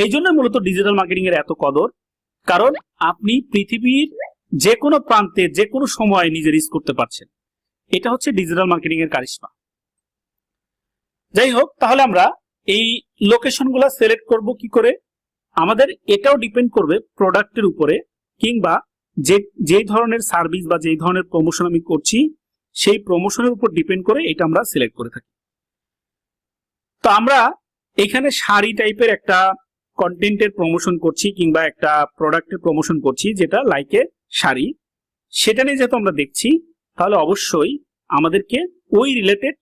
S1: এই জন্য মূলত ডিজিটাল মার্কেটিং এর এত কদর, কারণ আপনি পৃথিবীর যে কোনো প্রান্তে যে কোনো সময় নিজে রিচ করতে পারছেন। এটা হচ্ছে ডিজিটাল মার্কেটিং এর কারিশমা। যাই হোক, তাহলে আমরা এই লোকেশনগুলো সিলেক্ট করব কি করে? আমাদের এটাও ডিপেন্ড করবে প্রোডাক্টের উপরে, কিংবা যেই ধরনের সার্ভিস বা যেই ধরনের প্রমোশন আমি করছি সেই প্রমোশনের উপর ডিপেন্ড করে এটা আমরা সিলেক্ট করে থাকি। তো আমরা এখানে শাড়ি টাইপের একটা কন্টেন্টের প্রমোশন করছি, কিংবা একটা প্রোডাক্টের প্রমোশন করছি যেটা লাইকে শাড়ি, সেটা নিয়ে যেহেতু আমরা দেখছি, তাহলে অবশ্যই আমাদেরকে ওই রিলেটেড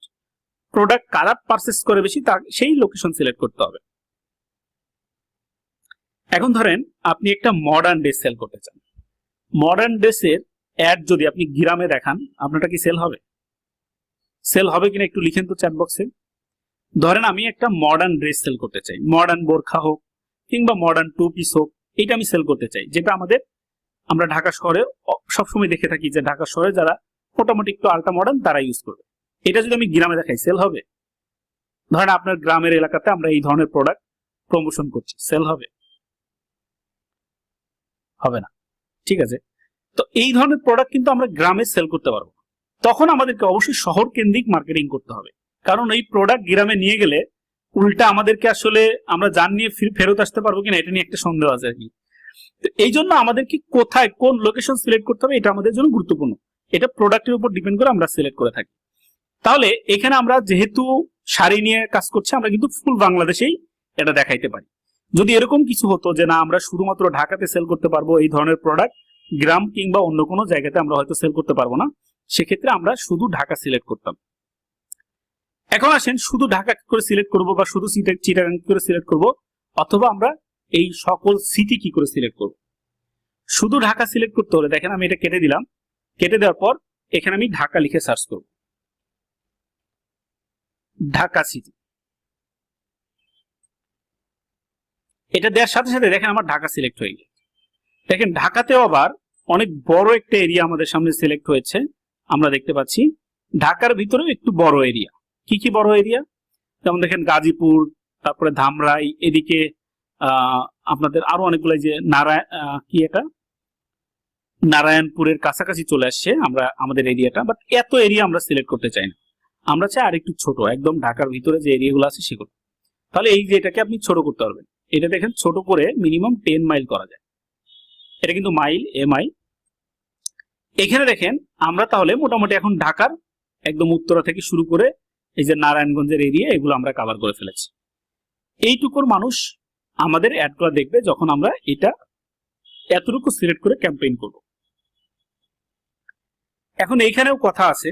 S1: প্রোডাক্ট কারা পারচেস করে বেশি সেই লোকেশন সিলেক্ট করতে হবে। এখন ধরেন আপনি একটা মডার্ন ড্রেস সেল করতে চান। মডার্ন ড্রেসের অ্যাড যদি আপনি গ্রামে দেখান, আপনারটা কি সেল হবে? সেল হবে কিনা একটু লিখেন তো চ্যাট বক্সে। ধরেন আমি একটা মডার্ন ড্রেস সেল করতে চাই, মডার্ন বোরখা হোক কিংবা মডার্ন টু পিস হোক, এটা আমি সেল করতে চাই, যেটা আমরা ঢাকা শহরে সবসময় দেখে থাকি যে ঢাকা শহরে যারা মোটামুটি একটু আল্ট্রা মডার্ন তারা ইউজ করবে। এটা যদি আমি গ্রামে দেখাই, সেল হবে? ধরেন আপনার গ্রামের এলাকাতে আমরা এই ধরনের প্রোডাক্ট প্রমোশন করছি, সেল হবে? হবে না। ঠিক আছে, তো এই ধরনের প্রোডাক্ট কিন্তু আমরা গ্রামে সেল করতে পারবো। তখন আমাদেরকে অবশ্যই শহর কেন্দ্রিক মার্কেটিং করতে হবে, কারণ এই প্রোডাক্ট গ্রামে নিয়ে গেলে উল্টা আমাদেরকে আসলে আমরা জান নিয়ে ফেরত আসতে পারবো কিনা এটা নিয়ে একটা সন্দেহ আছে আর কি। এই জন্য আমাদেরকে কোথায় কোন লোকেশন সিলেক্ট করতে হবে এটা আমাদের জন্য গুরুত্বপূর্ণ। এটা প্রোডাক্টের উপর ডিপেন্ড করে আমরা সিলেক্ট করে থাকি। তাহলে এখানে আমরা যেহেতু শাড়ি নিয়ে কাজ করছি, আমরা কিন্তু ফুল বাংলাদেশেই এটা দেখাইতে পারি। যদি এরকম কিছু হতো যে না আমরা শুধুমাত্র ঢাকাতে সেল করতে পারবো এই ধরনের প্রোডাক্ট, গ্রাম কিংবা অন্য কোনো জায়গাতে আমরা হয়তো সেল করতে পারবো না, সেক্ষেত্রে আমরা শুধু ঢাকা সিলেক্ট করতাম। এখন আসেন শুধু ঢাকা কি করে সিলেক্ট করব, বা শুধু চিটাগাং কি করে সিলেক্ট করব, অথবা আমরা এই সকল সিটি কি করে সিলেক্ট করব। শুধু ঢাকা সিলেক্ট করতে হলে দেখেন আমি এটা কেটে দিলাম, কেটে দেওয়ার পর এখানে আমি ঢাকা লিখে সার্চ করব, ঢাকা সিটি। এটা দেওয়ার সাথে সাথে দেখেন আমার ঢাকা সিলেক্ট হয়ে গেছে। দেখেন ঢাকাতেও আবার অনেক বড় একটা এরিয়া আমাদের সামনে সিলেক্ট হয়েছে, আমরা দেখতে পাচ্ছি। ঢাকার ভিতরেও একটু বড় এরিয়া। কি কি বড় এরিয়া? যেমন দেখেন গাজীপুর, তারপরে ধামরাই, এদিকে আপনাদের আরো অনেকগুলো, যে নারায়ণপুরের কাছাকাছি চলে আসছে আমরা আমাদের এরিয়াটা, বাট এত এরিয়া আমরা সিলেক্ট করতে চাই না, আমরা চাই আর একটু ছোট, একদম ঢাকার ভিতরে যে এরিয়াগুলো আছে সেগুলো। তাহলে এই যে এটাকে আপনি ছোট করতে পারবেন, এটা দেখেন ছোট করে মিনিমাম 10 মাইল করা যায়, এটা কিন্তু মাইল এমআই। এখানে দেখেন আমরা তাহলে মোটামুটি এখন ঢাকার একদম উত্তরা থেকে শুরু করে এই যে নারায়ণগঞ্জের এরিয়া এগুলো আমরা কভার করে ফেলেছি। এইটুকুর মানুষ আমাদের অ্যাডগুলো দেখবে যখন আমরা এটা এতটুকু সিলেক্ট করে ক্যাম্পেইন করব। এখন এইখানেও কথা আছে,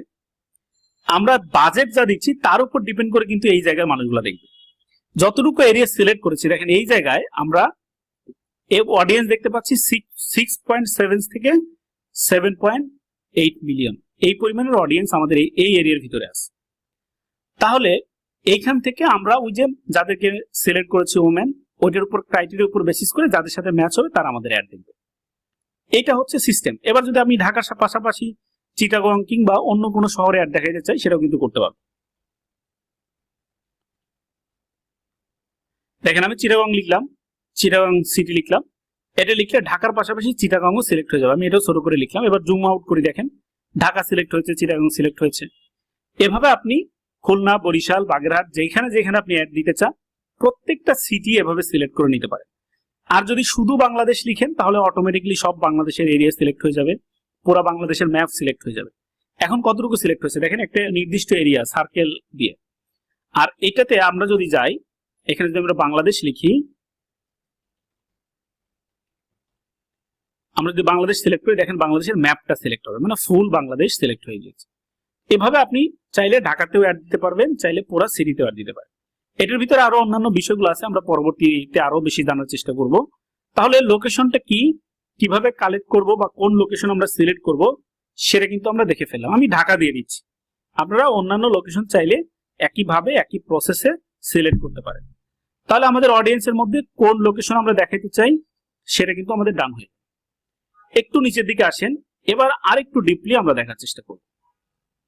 S1: আমরা বাজেট যা দিচ্ছি তার উপর ডিপেন্ড করে কিন্তু এই জায়গায় মানুষগুলো দেখবে। যতটুকু এরিয়া সিলেক্ট করেছি দেখেন এই জায়গায় আমরা অডিয়েন্স দেখতে পাচ্ছি 6.7 থেকে 7.8 মিলিয়ন, এই পরিমাণের অডিয়েন্স আমাদের এই এরিয়ার ভিতরে আছে। তাহলে এইখান থেকে আমরা ওই যে যাদেরকে সিলেক্ট করেছি ওমেন, ওইটার উপর ক্রাইটেরিয়ার উপর বেসিস করে যাদের সাথে ম্যাচ হবে তারা আমাদের অ্যাড দেখবে। এটা হচ্ছে সিস্টেম। এবার যদি আমি ঢাকার পাশাপাশি চিটাগং কিংবা অন্য কোনো শহরে অ্যাড দেখাতে চাই সেটাও কিন্তু করতে পারবো। দেখেন আমি চিটাগং লিখলাম, চিটাগং সিটি লিখলাম, এটা লিখলে ঢাকার পাশাপাশি চিটাগংও সিলেক্ট হয়ে যাবে। আমি এটাও ছোট করে লিখলাম, এবার জুম আউট করে দেখেন ঢাকা সিলেক্ট হয়েছে, চিটাগং সিলেক্ট হয়েছে। এভাবে আপনি খুলনা, বরিশাল, বাগেরহাট যেখানে যেখানে আপনি অ্যাড দিতে চান প্রত্যেকটা সিটি এভাবে সিলেক্ট করে নিতে পারেন। আর যদি শুধু বাংলাদেশ লিখেন তাহলে অটোমেটিকলি সব বাংলাদেশের এরিয়া সিলেক্ট হয়ে যাবে, পুরো বাংলাদেশের ম্যাপ সিলেক্ট হয়ে যাবে। এখন কতটুকু সিলেক্ট হয়েছে দেখেন, একটা নির্দিষ্ট এরিয়া সার্কেল দিয়ে। আর এটাতে আমরা যদি যাই, এখানে যদি আমরা বাংলাদেশ লিখি, আমরা যদি বাংলাদেশ সিলেক্ট করি দেখেন বাংলাদেশের ম্যাপটা সিলেক্ট হবে, মানে ফুল বাংলাদেশ সিলেক্ট হয়ে গেছে। এভাবে আপনি চাইলে ঢাকাতেও অ্যাড দিতে পারবেন, চাইলে পুরো সিটিতেও অ্যাড দিতে পারেন। এটার ভিতরে আরো অন্যান্য বিষয়গুলো আছে, আমরা পরবর্তীতে আরো বেশি জানার চেষ্টা করব। তাহলে লোকেশনটা কি, কিভাবে কালেক্ট করব বা কোন লোকেশন আমরা সিলেক্ট করব সেটা কিন্তু আমরা দেখে ফেললাম। আমি ঢাকা দিয়ে দিচ্ছি, আপনারা অন্যান্য লোকেশন চাইলে একইভাবে একই প্রসেসে সিলেক্ট করতে পারেন। তাহলে আমাদের অডিয়েন্সের মধ্যে কোন লোকেশন আমরা দেখাতে চাই সেটা কিন্তু আমাদের ডান হয়ে। একটু নিচের দিকে আসেন, এবার আরেকটু ডিপলি আমরা দেখার চেষ্টা করব।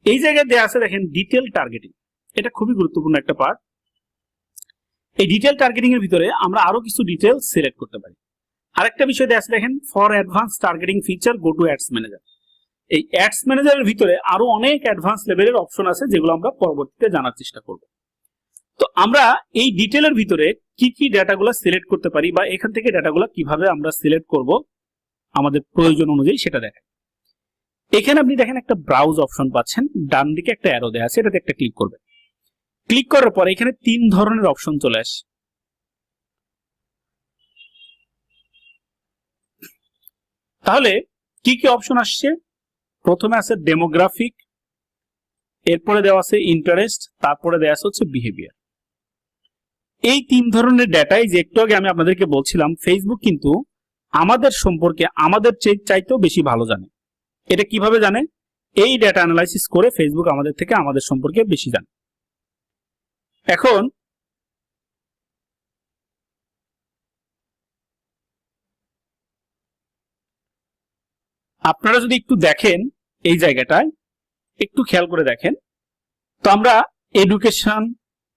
S1: এই জায়গায় দেয়া আছে দেখেন ডিটেল টার্গেটিং, এটা খুবই গুরুত্বপূর্ণ একটা পার্ট। এই ডিটেল টার্গেটিং এর ভিতরে আমরা আরো কিছু ডিটেল সিলেক্ট করতে পারি। আরেকটা বিষয় দেয়া আছে দেখেন for advance targeting feature go to ads manager. এই অ্যাডস ম্যানেজারের ভিতরে আরো অনেক অ্যাডভান্স লেভেলের অপশন আছে যেগুলো আমরা পরবর্তীতে জানার চেষ্টা করব। তো আমরা এই ডিটেলের ভিতরে কি কি ডেটাগুলো সিলেক্ট করতে পারি বা এখান থেকে ডেটাগুলো কিভাবে আমরা সিলেক্ট করব আমাদের প্রয়োজন অনুযায়ী সেটা দেখেন। এখানে আপনি দেখেন একটা ব্রাউজ অপশন পাচ্ছেন, ডান দিকে একটা অ্যারো দেয়া আছে, এটাতে একটা ক্লিক করবেন। ক্লিক করার পর এখানে 3 ধরনের অপশন চলে আসে। তাহলে কি কি অপশন আসছে, প্রথমে আছে ডেমোগ্রাফিক, এরপরে দেওয়া আছে ইন্টারেস্ট, তারপরে দেওয়া আছে হচ্ছে বিহেভিয়ার। এই 3 ধরনের ডেটাই যে একটু আগে আমি আপনাদেরকে বলছিলাম, ফেসবুক কিন্তু আমাদের সম্পর্কে আমাদের চাইতেও বেশি ভালো জানে। এটা কিভাবে জানে? এই ডেটা অ্যানালাইসিস করে ফেসবুক আমাদের থেকে আমাদের সম্পর্কে বেশি জানে। এখন আপনারা যদি একটু দেখেন এই জায়গাটায় একটু খেয়াল করে দেখেন, তো আমরা এডুকেশন,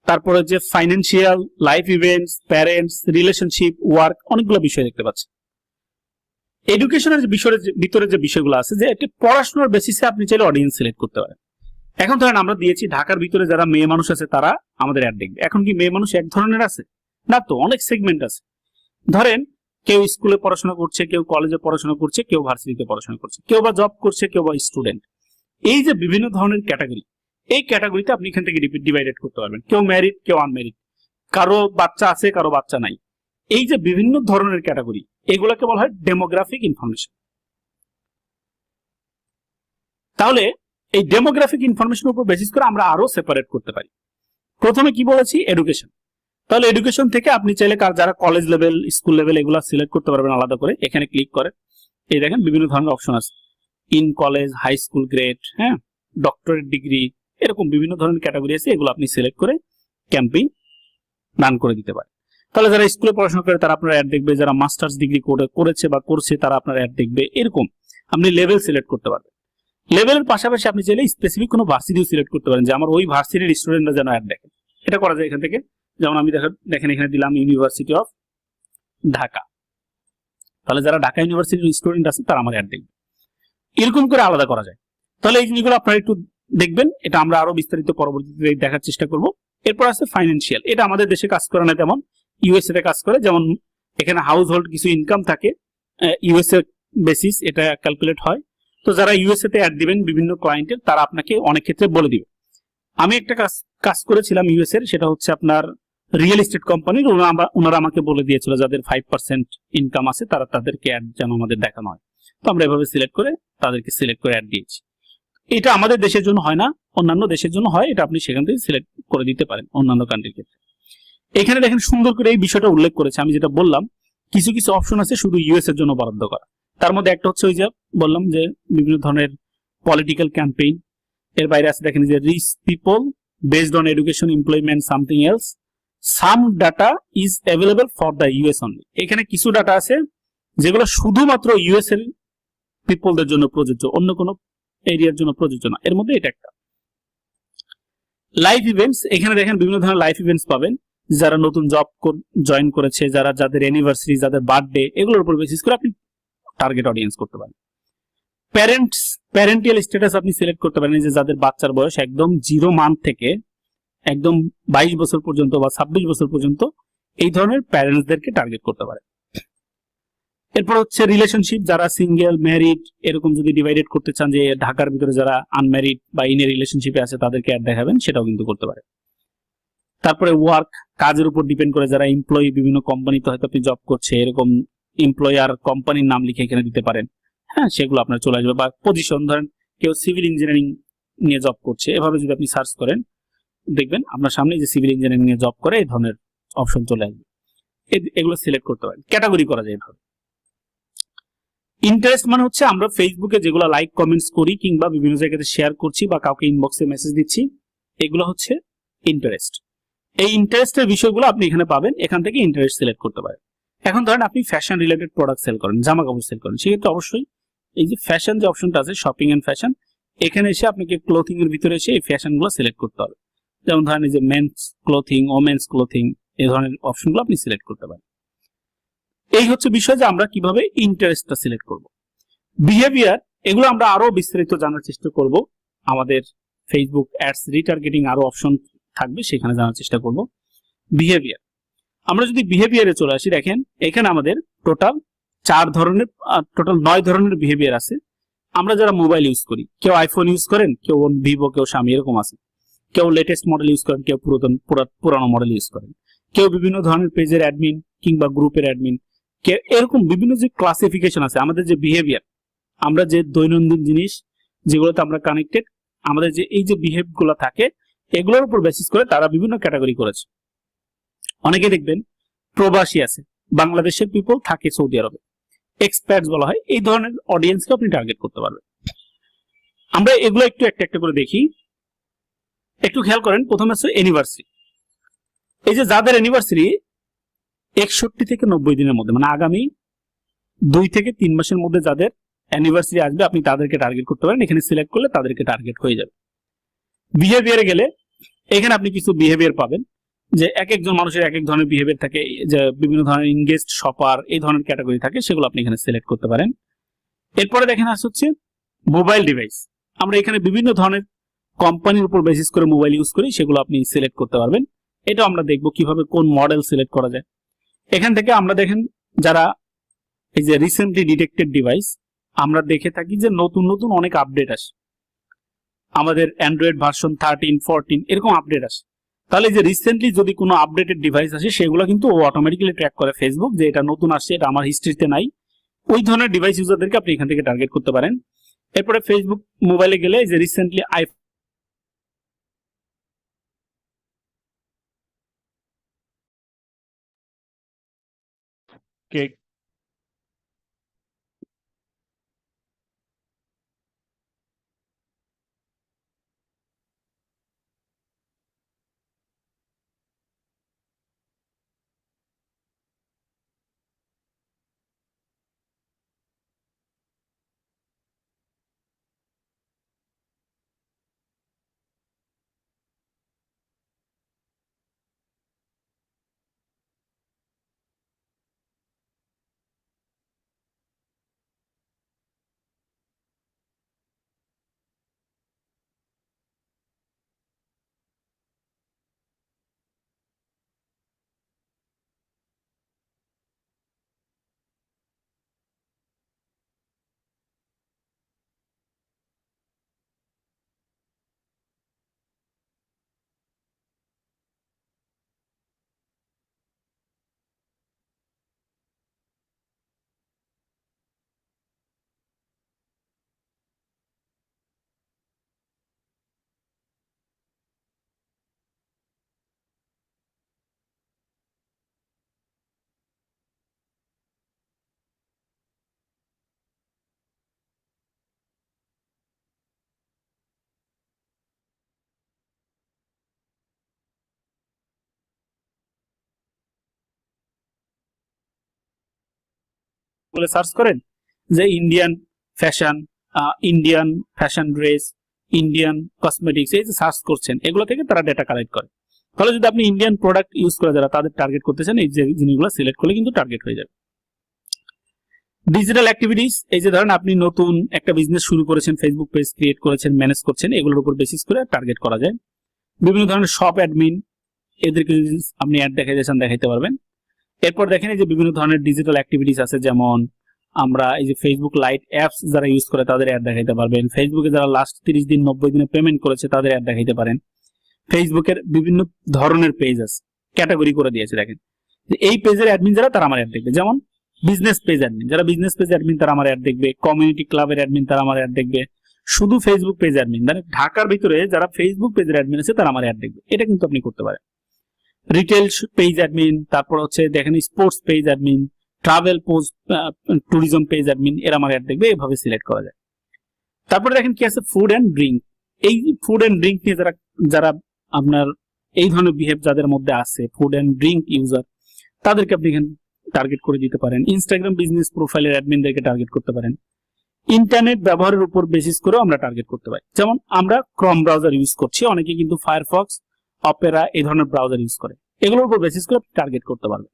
S1: তারপরে যে financial, life events, parents, relationship, work, অনেকগুলো বিষয় দেখতে পাচ্ছি। এডুকেশনের বিষয়ের ভিতরে যে বিষয়গুলো আছে, যে একটি পড়াশোনার বেসিসে আপনি চাইলে অডিয়েন্স সিলেক্ট করতে পারেন। এখন ধরেন আমরা দিয়েছি ঢাকার ভিতরে যারা মেয়ে মানুষ আছে তারা আমাদের অ্যাড দেখবে। এখন কি মেয়ে মানুষ এক ধরনের আছে? না, তো অনেক সেগমেন্ট আছে। ধরেন কেউ স্কুলে পড়াশোনা করছে, কেউ কলেজে পড়াশোনা করছে, কেউ ভার্সিটিতে পড়াশোনা করছে, কেউ বা জব করছে, কেউ বা স্টুডেন্ট। এই যে বিভিন্ন ধরনের ক্যাটাগরি, এই ক্যাটাগরিতে আপনি এখান থেকে ডিভাইডেড করতে পারবেন। কেউ ম্যারিড, কেউ আনম্যারিড, কারো বাচ্চা আছে, কারো বাচ্চা নাই। এই যে বিভিন্ন ধরনের ক্যাটাগরি, এগুলোকে বলা হয় ডেমোগ্রাফিক ইনফরমেশন। তাহলে এই ডেমোগ্রাফিক ইনফরমেশনের উপর বেসিস করে আমরা আরো সেপারেট করতে পারি। প্রথমে কি বলেছি? এডুকেশন। তাহলে এডুকেশন থেকে আপনি চাইলে যারা কলেজ লেভেল, স্কুল লেভেল এগুলো সিলেক্ট করতে পারবেন আলাদা করে। এখানে ক্লিক করে এই দেখেন বিভিন্ন ধরনের অপশন আছে, in college, high school grade, হ্যাঁ, ডক্টরেট ডিগ্রি, এরকম বিভিন্ন ধরনের ক্যাটাগরি আছে। এগুলো আপনি সিলেক্ট করে ক্যাম্পেইন রান করে দিতে পারেন। তাহলে যারা স্কুলে পড়াশোনা করে তারা আপনার অ্যাড দেখবে, যারা মাস্টার্স ডিগ্রি করেছে বা করছে তারা আপনার অ্যাড দেখবে। এরকম আপনি লেভেল সিলেক্ট করতে পারবেন। লেভেলের পাশাপাশি আপনি চাইলে স্পেসিফিক কোনো ভার্সিটিও সিলেক্ট করতে পারেন, যে আমার ওই ভার্সিটির স্টুডেন্টরা যেন অ্যাড দেখেন। এটা করা যায় এখান থেকে। যেমন আমি দেখেন এখানে দিলাম ইউনিভার্সিটি অফ ঢাকা, তাহলে যারা ঢাকা ইউনিভার্সিটির স্টুডেন্ট আছে তারা আমার অ্যাড দেখবে। এরকম করে আলাদা করা যায়। তাহলে এই জিনিসগুলো আপনারা একটু দেখবেন, এটা আমরা আরো বিস্তারিত পরবর্তীতে দেখার চেষ্টা করব। এরপর আছে ফাইন্যান্সিয়াল, এটা আমাদের দেশে কাজ করে না, তেমন ইউএসএ তে কাজ করে। যেমন এখানে হাউস হোল্ড কিছু ইনকাম থাকে, ইউএসএ বেসিস এটা ক্যালকুলেট হয়। তো যারা ইউএসএ তে অ্যাড দিবেন বিভিন্ন ক্লায়েন্টের, তারা আপনাকে অনেক ক্ষেত্রে বলে দিবে। আমি একটা কাজ করেছিলাম ইউএস এর, সেটা হচ্ছে আপনার রিয়েল এস্টেট কোম্পানির। ওনারা আমাকে বলে দিয়েছিল যাদের 5% ইনকাম আছে তারা, তাদেরকে অ্যাড যেন আমাদের দেখানো হয়। তো আমরা এভাবে সিলেক্ট করে তাদেরকে সিলেক্ট করে অ্যাড দিয়েছি। এটা আমাদের দেশের জন্য হয় না, অন্যান্য দেশের জন্য হয়, এটা আপনি সেখান থেকে সিলেক্ট করে দিতে পারেন অন্যান্য কান্ট্রির ক্ষেত্রে। এখানে দেখেন সুন্দর করে এই বিষয়টা উল্লেখ করেছে। আমি যেটা বললাম, কিছু কিছু অপশন আছে শুধু ইউএস এর জন্য বরাদ্দ করা। তার মধ্যে একটা হচ্ছে ওই যে বললাম যে বিভিন্ন ধরনের পলিটিক্যাল ক্যাম্পেইন। এর বাইরে আছে দেখেন যে reach people based on education, employment, something else, some data is available for the US only. এখানে কিছু ডাটা আছে যেগুলো শুধুমাত্র ইউএস এর পিপলদের জন্য প্রযোজ্য, অন্য কোনো এরিয়ার জন্য প্রযোজ্য না। এর মধ্যে এটা একটা। লাইফ ইভেন্টস, এখানে দেখেন বিভিন্ন ধরনের লাইফ ইভেন্টস পাবেন, যারা নতুন জব জয়েন করেছে, যাদের অ্যানিভার্সারি, যাদের বার্থডে, এগুলোর উপর বেসিস করে আপনি টার্গেট অডিয়েন্স করতে পারেন। প্যারেন্টিয়াল স্ট্যাটাস আপনি সিলেক্ট করতে পারেন, যে যাদের বাচ্চার বয়স একদম 0 মান্থ থেকে একদম 22 বছর পর্যন্ত বা 26 বছর পর্যন্ত, এই ধরনের প্যারেন্টসদেরকে টার্গেট করতে পারেন। এরপর হচ্ছে রিলেশনশিপ, যারা সিঙ্গেল, ম্যারিড, এরকম যদি ডিভাইডেড করতে চান, যে ঢাকার ভিতরে যারা আনম্যারিড বা ইন এ রিলেশনশিপে আছে তাদেরকে অ্যাড দেখাবেন, সেটাও কিন্তু করতে পারেন। তারপরে ওয়ার্ক, কাজের উপর ডিপেন্ড করে, যারা এমপ্লয়ি, বিভিন্ন কোম্পানিতে হয়তো আপনি জব করছে, এরকম এমপ্লয়ার কোম্পানির নাম লিখে এখানে দিতে পারেন। হ্যাঁ, সেগুলো আপনার চলে আসবে। বা পজিশন, ধরেন কেউ সিভিল ইঞ্জিনিয়ারিং নিয়ে জব করছে, এভাবে যদি আপনি সার্চ করেন দেখবেন আপনার সামনে যে সিভিল ইঞ্জিনিয়ারিং নিয়ে জব করে এই ধরনের অপশন চলে আসবে। এগুলো সিলেক্ট করতে পারেন। ক্যাটাগরি করা যায় এভাবে। ইন্টারেস্ট মানে হচ্ছে আমরা ফেসবুকে যেগুলো লাইক কমেন্টস করি কিংবা বিভিন্ন জায়গাতে শেয়ার করছি বা কাউকে ইনবক্সে মেসেজ দিচ্ছি, এগুলো হচ্ছে ইন্টারেস্ট। এই ইন্টারেস্টের বিষয়গুলো আপনি এখানে পাবেন, এখান থেকে ইন্টারেস্ট সিলেক্ট করতে পারেন। এখন ধরেন আপনি ফ্যাশন রিলেটেড প্রোডাক্ট সেল করেন, জামা কাপড় সেল করেন, সেক্ষেত্রে অবশ্যই এই যে ফ্যাশন যে অপশনটা আছে, শপিং এন্ড ফ্যাশন, এখানে এসে আপনাকে ক্লোথিং এর ভিতরে এসে এই ফ্যাশনগুলো সিলেক্ট করতে হবে। যেমন ধরেন এই যে মেন্স ক্লোথিং, ওমেন্স ক্লোথিং, এই ধরনের অপশনগুলো আপনি সিলেক্ট করতে পারেন। এই হচ্ছে বিষয় যে আমরা কিভাবে ইন্টারেস্টটা সিলেক্ট করব। বিহেভিয়ার, এগুলো আমরা আরো বিস্তারিত জানার চেষ্টা করব। আমাদের ফেসবুক অ্যাডস রিটার্গেটিং আরো অপশন থাকবে, সেখানে জানার চেষ্টা করব। বিহেভিয়ার, আমরা যদি বিহেভিয়ারে চলে আসি, দেখেন এখানে আমাদের টোটাল 9 ধরনের বিহেভিয়ার আছে। আমরা যারা মোবাইল ইউজ করি, কেউ আইফোন ইউজ করেন, কেউ ভিভো, কেউ শামি, এরকম আছে। কেউ লেটেস্ট মডেল ইউজ করেন, কেউ পুরানো মডেল ইউজ করেন, কেউ বিভিন্ন ধরনের পেজের অ্যাডমিন কিংবা গ্রুপের অ্যাডমিন, এরকম বিভিন্ন যে ক্লাসিফিকেশন আছে। আমাদের যে বিহেভিয়ার, আমরা যে দৈনন্দিন জিনিস যেগুলোতে আমরা কানেক্টেড, আমাদের যে এই যে বিহেভ গুলো থাকে, এগুলোর উপর বেসিস করে তারা বিভিন্ন ক্যাটাগরি করেছে। অনেকে দেখবেন প্রবাসী আছে, বাংলাদেশের পিপল থাকে সৌদি আরবে, এক্সপার্টস বলা হয়। এই ধরনের অডিয়েন্সকে আপনি টার্গেট করতে পারবেন। আমরা এগুলো একটু একটা একটা করে দেখি। একটু খেয়াল করেন, প্রথমে আছে অ্যানিভার্সারি। এই যে যাদের অ্যানিভার্সারি 61 থেকে 90 দিনের মধ্যে, মানে আগামী 2 থেকে 3 মাসের মধ্যে যাদের অ্যানিভার্সারি আসবে, আপনি তাদেরকে টার্গেট করতে পারেন। এখানে সিলেক্ট করলে তাদেরকে টার্গেট হয়ে যাবে। বিহেভিয়ারে গেলে এখানে আপনি কিছু বিহেভিয়ার পাবেন, যে এক একজন মানুষের এক এক ধরনের বিহেভিয়ার থাকে, যে বিভিন্ন ধরনের ইনগেজড শপার, এই ধরনের ক্যাটাগরি থাকে, সেগুলো আপনি এখানে সিলেক্ট করতে পারেন। এরপরে দেখেন হচ্ছে মোবাইল ডিভাইস। আমরা এখানে বিভিন্ন ধরনের কোম্পানির উপর বেসিস করে মোবাইল ইউজ করি, সেগুলো আপনি সিলেক্ট করতে পারবেন। এটা আমরা দেখব কিভাবে কোন মডেল সিলেক্ট করা যায়। এখান থেকে আমরা দেখেন যারা এই যে রিসেন্টলি ডিটেক্টেড ডিভাইস, আমরা দেখে থাকি যে নতুন নতুন অনেক আপডেট আসে, আমাদের অ্যান্ড্রয়েড ভার্সন 13, 14 এরকম আপডেট আসে। তাহলে যে রিসেন্টলি যদি কোনো আপডেটেড ডিভাইস আসে, সেগুলো কিন্তু ও অটোমেটিক্যালি ট্র্যাক করে ফেসবুক, যে এটা নতুন আসছে, এটা আমার হিস্ট্রিতে নাই। ওই ধরনের ডিভাইস ইউজারদেরকে আপনি এখান থেকে টার্গেট করতে পারেন। এরপরে ফেসবুক মোবাইলে গেলে যে রিসেন্টলি আইফোন বলে সার্চ করেন যে Indian fashion dress, Indian cosmetics, এই যে সার্চ করছেন এগুলো থেকে তারা ডেটা কালেক্ট করে। তাহলে যদি আপনি ইন্ডিয়ান প্রোডাক্ট ইউজ করে যারা তাদের টার্গেট করতেছেন, এই যে জিনিসগুলো সিলেক্ট করলে কিন্তু টার্গেট হয়ে যাবে। ডিজিটাল অ্যাক্টিভিটিস, এই যে ধরেন আপনি নতুন একটা বিজনেস শুরু করেছেন, ফেসবুক পেজ ক্রিয়েট করেছেন, ম্যানেজ করছেন, এগুলোর উপর বেসিস করে টার্গেট করা যায়। বিভিন্ন ধরনের শপ অ্যাডমিন, এদেরকে যদি আপনি অ্যাড দেখাইতে চান দেখাইতে পারবেন। এরপর দেখেন এই যে বিভিন্ন ধরনের ডিজিটাল অ্যাক্টিভিটিস আছে, যেমন আমরা এই যে ফেসবুক লাইট অ্যাপস যারা ইউজ করে তাদের অ্যাড দেখাইতে পারবেন। ফেসবুকে যারা লাস্ট 30 দিন 90 দিনে পেমেন্ট করেছে তাদের অ্যাড দেখাইতে পারেন। ফেসবুকের বিভিন্ন ধরনের পেজ আছে, ক্যাটাগরি করে দিয়েছে। দেখেন এই পেজের অ্যাডমিন যারা তারা আমার অ্যাড দেখবে। যেমন বিজনেস পেজ অ্যাডমিন, যারা বিজনেস পেজ অ্যাডমিন তারা আমার অ্যাড দেখবে। কমিউনিটি ক্লাবের অ্যাডমিন তারা আমার অ্যাড দেখবে। শুধু ফেসবুক পেজ অ্যাডমিন, মানে ঢাকার ভিতরে যারা ফেসবুক পেজের অ্যাডমিন আছে তারা আমার অ্যাড দেখবে। এটা কিন্তু আপনি করতে পারেন। রিটেল পেজ অ্যাডমিন, তারপর হচ্ছে দেখেন sports page admin, travel post, tourism page admin, এরা আমার অ্যাড দেখবে। এভাবে সিলেক্ট করা যায়। তারপরে দেখেন কি আছে, ফুড অ্যান্ড ড্রিঙ্ক। এই ফুড অ্যান্ড ড্রিঙ্ক নিয়ে যারা আপনার এই ধরনের বিহেভ যাদের মধ্যে আছে, ফুড অ্যান্ড ড্রিঙ্ক ইউজার, তাদেরকে আপনি এখানে টার্গেট করে দিতে পারেন। ইনস্টাগ্রাম বিজনেস প্রোফাইলের অ্যাডমিনদেরকে টার্গেট করতে পারেন। ইন্টারনেট ব্যবহারের উপর বেসিস করেও আমরা টার্গেট করতে পারি। যেমন আমরা ক্রোম ব্রাউজার ইউজ করছি, অনেকে কিন্তু ফায়ারফক্স, অপেরা এই ধরনের ব্রাউজার ইউজ করে। এগুলোর উপর বেসিস করে টার্গেট করতে পারবেন।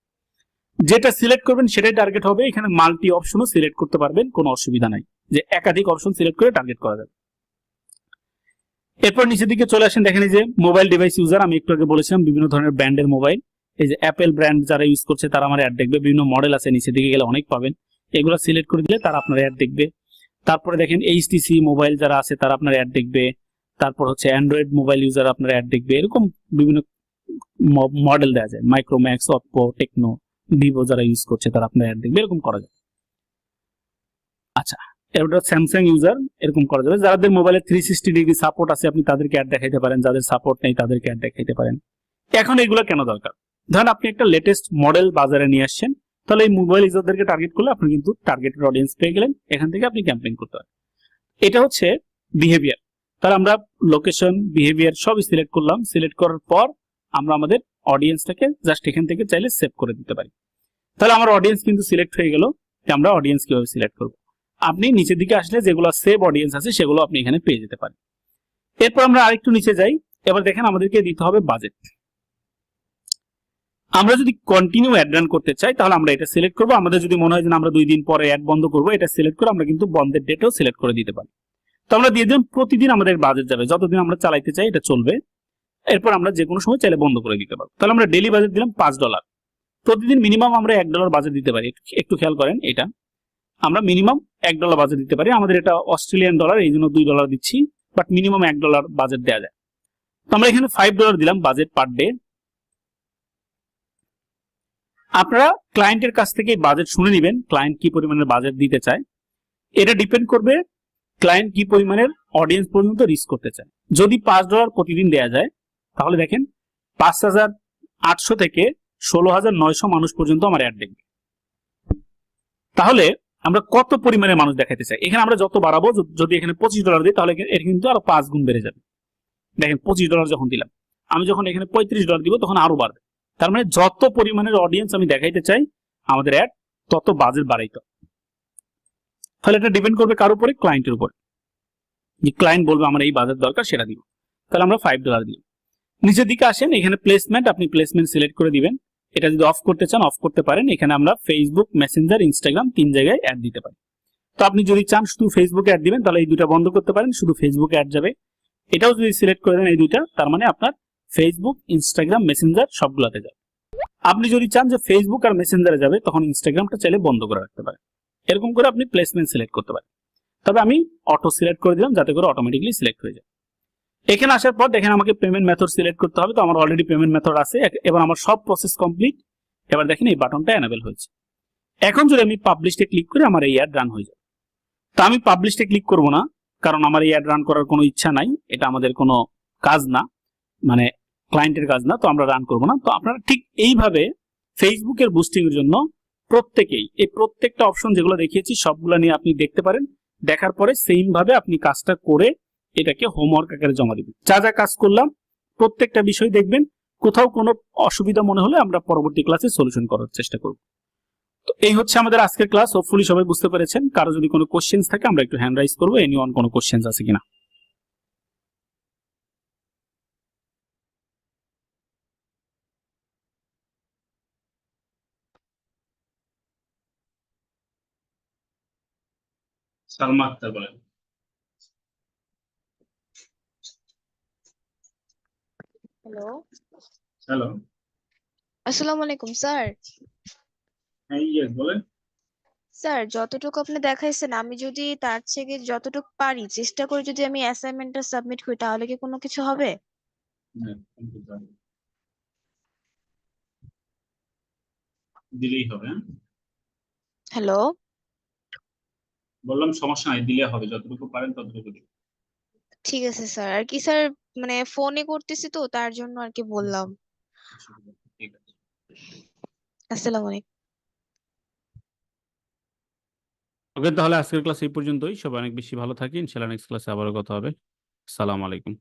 S1: যেটা সিলেক্ট করবেন সেটাই টার্গেট হবে। এখানে মাল্টি অপশনও সিলেক্ট করতে পারবেন, কোনো অসুবিধা নাই, যে একাধিক অপশন সিলেক্ট করে টার্গেট করা যাবে। এরপর নিচের দিকে চলে আসেন, দেখেন এই যে মোবাইল ডিভাইস ইউজার, আমি একটু আগে বলেছিলাম বিভিন্ন ধরনের ব্র্যান্ডের মোবাইল। এই যে অ্যাপেল ব্র্যান্ড যারা ইউজ করছে তারা আমার অ্যাড দেখবে। বিভিন্ন মডেল আছে, নিচের দিকে গেলে অনেক পাবেন। এগুলো সিলেক্ট করে দিলে তারা আপনার অ্যাড দেখবে। তারপরে দেখেন এইচটিসি মোবাইল যারা আছে তারা আপনার অ্যাড দেখবে। তারপর হচ্ছে অ্যান্ড্রয়েড মোবাইল ইউজার আপনার অ্যাড দেখবে। এরকম বিভিন্ন মডেল দেওয়া যায়। মাইক্রোম্যাক্স, অপ্পো, টেকনো, ভিভো যারা ইউজ করছে তারা আপনার অ্যাড দেখবে। এরকম করা যায়। আচ্ছা, এবার স্যামসাং ইউজার এরকম করা যাবে। যাদের মোবাইলে 360 ডিগ্রি সাপোর্ট আছে আপনি তাদেরকে অ্যাড দেখাইতে পারেন, যাদের সাপোর্ট নেই তাদেরকে অ্যাড দেখাইতে পারেন। এখন এগুলো কেন দরকার? ধরেন আপনি একটা লেটেস্ট মডেল বাজারে নিয়ে আসছেন, তাহলে এই মোবাইল ইউজারদেরকে টার্গেট করলে আপনি কিন্তু টার্গেটেড অডিয়েন্স পেয়ে গেলেন। এখান থেকে আপনি ক্যাম্পেইন করতে পারেন। এটা হচ্ছে বিহেভিয়ার। তাহলে আমরা লোকেশন, বিহেভিয়ার সবই সিলেক্ট করলাম। সিলেক্ট করার পর আমরা আমাদের অডিয়েন্সটাকে জাস্ট এখান থেকে চাইলে সেভ করে দিতে পারি। তাহলে আমার অডিয়েন্স কিন্তু সিলেক্ট হয়ে গেল। আমরা অডিয়েন্স কিভাবে সিলেক্ট করব? আপনি নিচের দিকে আসলে যেগুলো সেভ অডিয়েন্স আছে সেগুলো আপনি এখানে পেয়ে যেতে পারেন। এরপর আমরা আরেকটু নিচে যাই। এবার দেখেন আমাদেরকে দিতে হবে বাজেট। আমরা যদি কন্টিনিউ অ্যাড রান করতে চাই তাহলে আমরা এটা সিলেক্ট করব। আমাদের যদি মনে হয় যে আমরা 2 দিন পরে অ্যাড বন্ধ করব, এটা সিলেক্ট করে আমরা কিন্তু বন্ধের ডেটও সিলেক্ট করে দিতে পারি। তো আমরা দিয়ে দিলাম প্রতিদিন আমাদের বাজেট যাবে, যতদিন আমরা চালাইতে চাই এটা চলবে। এরপর আমরা যে কোনো সময় চাইলে বন্ধ করে দিতে পারবো। তাহলে আমরা ডেইলি বাজেট দিলাম $5। প্রতিদিন মিনিমাম আমরা $1 বাজেট দিতে পারি। একটু খেয়াল করেন, এটা আমরা মিনিমাম $1 বাজেট দিতে পারি। আমাদের এটা অস্ট্রেলিয়ান ডলার, এই জন্য $2 দিচ্ছি, বাট মিনিমাম $1 বাজেট দেওয়া যায়। তো আমরা এখানে $5 দিলাম বাজেট পার ডে। আপনারা ক্লায়েন্টের কাছ থেকে বাজেট শুনে নেবেন, ক্লায়েন্ট কি পরিমাণের বাজেট দিতে চায়। এটা ডিপেন্ড করবে ক্লায়েন্ট কি পরিমাণের অডিয়েন্স পর্যন্ত রিচ করতে চায়। যদি $5 প্রতিদিন দেওয়া যায় তাহলে দেখেন 5,800 থেকে 16,900 মানুষ পর্যন্ত আমার অ্যাড দেখবে। তাহলে আমরা কত পরিমাণের মানুষ দেখাতে চাই, এখানে আমরা যত বাড়াবো, যদি এখানে $25 দিই তাহলে এর কিন্তু আরো 5 গুণ বেড়ে যাবে। দেখেন $25 যখন দিলাম, আমি যখন এখানে $35 দিব তখন আরো বাড়বে। তার মানে যত পরিমাণের অডিয়েন্স আমি দেখাইতে চাই আমাদের অ্যাড তত বাজেট বাড়াইতে। তাহলে এটা ডিপেন্ড করবে কার উপরে? ক্লায়েন্টের উপরে। যে ক্লায়েন্ট বলবে আমার এই বাজেট দরকার সেটা দিব। তাহলে আমরা $5 দিই। নিচের দিকে আসেন, এখানে প্লেসমেন্ট, আপনি প্লেসমেন্ট সিলেক্ট করে দিবেন। এটা যদি অফ করতে চান অফ করতে পারেন। এখানে আমরা ফেসবুক, মেসেঞ্জার, ইনস্টাগ্রাম 3 জায়গায় অ্যাড দিতে পারি। তো আপনি যদি চান শুধু ফেসবুকে অ্যাড দিবেন তাহলে এই দুটো বন্ধ করতে পারেন, শুধু ফেসবুকে অ্যাড যাবে। এটাও যদি সিলেক্ট করে দেন এই দুইটা, তার মানে আপনার ফেসবুক, ইনস্টাগ্রাম, মেসেঞ্জার সবগুলোতে যাবে। আপনি যদি চান যে ফেসবুক আর মেসেঞ্জারে যাবে তখন ইনস্টাগ্রামটা চাইলে বন্ধ করে রাখতে পারেন। এরকম করে আপনি প্লেসমেন্ট সিলেক্ট করতে পারেন। তবে আমি অটো সিলেক্ট করে দিলাম যাতে করে অটোমেটিকলি সিলেক্ট হয়ে যায়। এখানে আসার পর দেখেন আমাকে পেমেন্ট মেথড সিলেক্ট করতে হবে। তো আমার অলরেডি পেমেন্ট মেথড আছে। এবার আমার সব প্রসেস কমপ্লিট। এবার দেখেন এই বাটনটা এনেবল হয়েছে। এখন যদি আমি পাবলিশে ক্লিক করি আমার এই অ্যাড রান হয়ে যাবে। তো আমি পাবলিশে ক্লিক করব না, কারণ আমার এই অ্যাড রান করার কোনো ইচ্ছা নাই। এটা আমাদের কোনো কাজ না, মানে ক্লায়েন্টের কাজ না, তো আমরা রান করব না। তো আপনারা ঠিক এইভাবে ফেসবুকের বুস্টিং এর জন্য প্রত্যেকেই এই প্রত্যেকটা অপশন যেগুলো দেখিয়েছি সবগুলো নিয়ে আপনি দেখতে পারেন। দেখার পরে সেম ভাবে আপনি কাজটা করে এটাকে হোমওয়ার্ক আকারে জমা দিবেন। যা যা কাজ করলাম প্রত্যেকটা বিষয় দেখবেন। কোথাও কোনো অসুবিধা মনে হলে আমরা পরবর্তী ক্লাসে সলিউশন করার চেষ্টা করব। তো এই হচ্ছে আমাদের আজকের ক্লাস। হোপফুলি সবাই বুঝতে পেরেছেন। কারো যদি কোনো কোশ্চেন্স থাকে আমরা একটু হ্যান্ড রাইজ করবো, এনিওয়ান কোনো কোশ্চেন্স আছে কিনা। সালমা আক্তার বলেন।
S3: Hello,
S1: hello.
S3: আসসালামু আলাইকুম স্যার।
S1: হ্যাঁ, ইয়েস বলেন।
S3: স্যার, যতটুকু আপনি দেখাইছেন আমি যদি তার থেকে যতটুকু পারি চেষ্টা করে যদি আমি অ্যাসাইনমেন্টটা সাবমিট করি তাহলে কি কোনো কিছু হবে?
S1: দিলেই হবে, হ্যাঁ?
S3: হ্যালো,
S1: বললাম সমস্যা নাই, দিলে হবে, যতটুকু পারেন ততটুকু দিন।
S3: ঠিক আছে স্যার। আর কি স্যার, মানে ফোনে করতেছি তো তার জন্য আর কি বললাম।
S1: ঠিক আছে।
S3: আসসালামু আলাইকুম।
S1: ওকে, তাহলে আজকের ক্লাস এই পর্যন্তই। সবাই অনেক বেশি ভালো থাকি। ইনশাআল্লাহ নেক্সট ক্লাসে আবারও কথা হবে। আসসালামু আলাইকুম।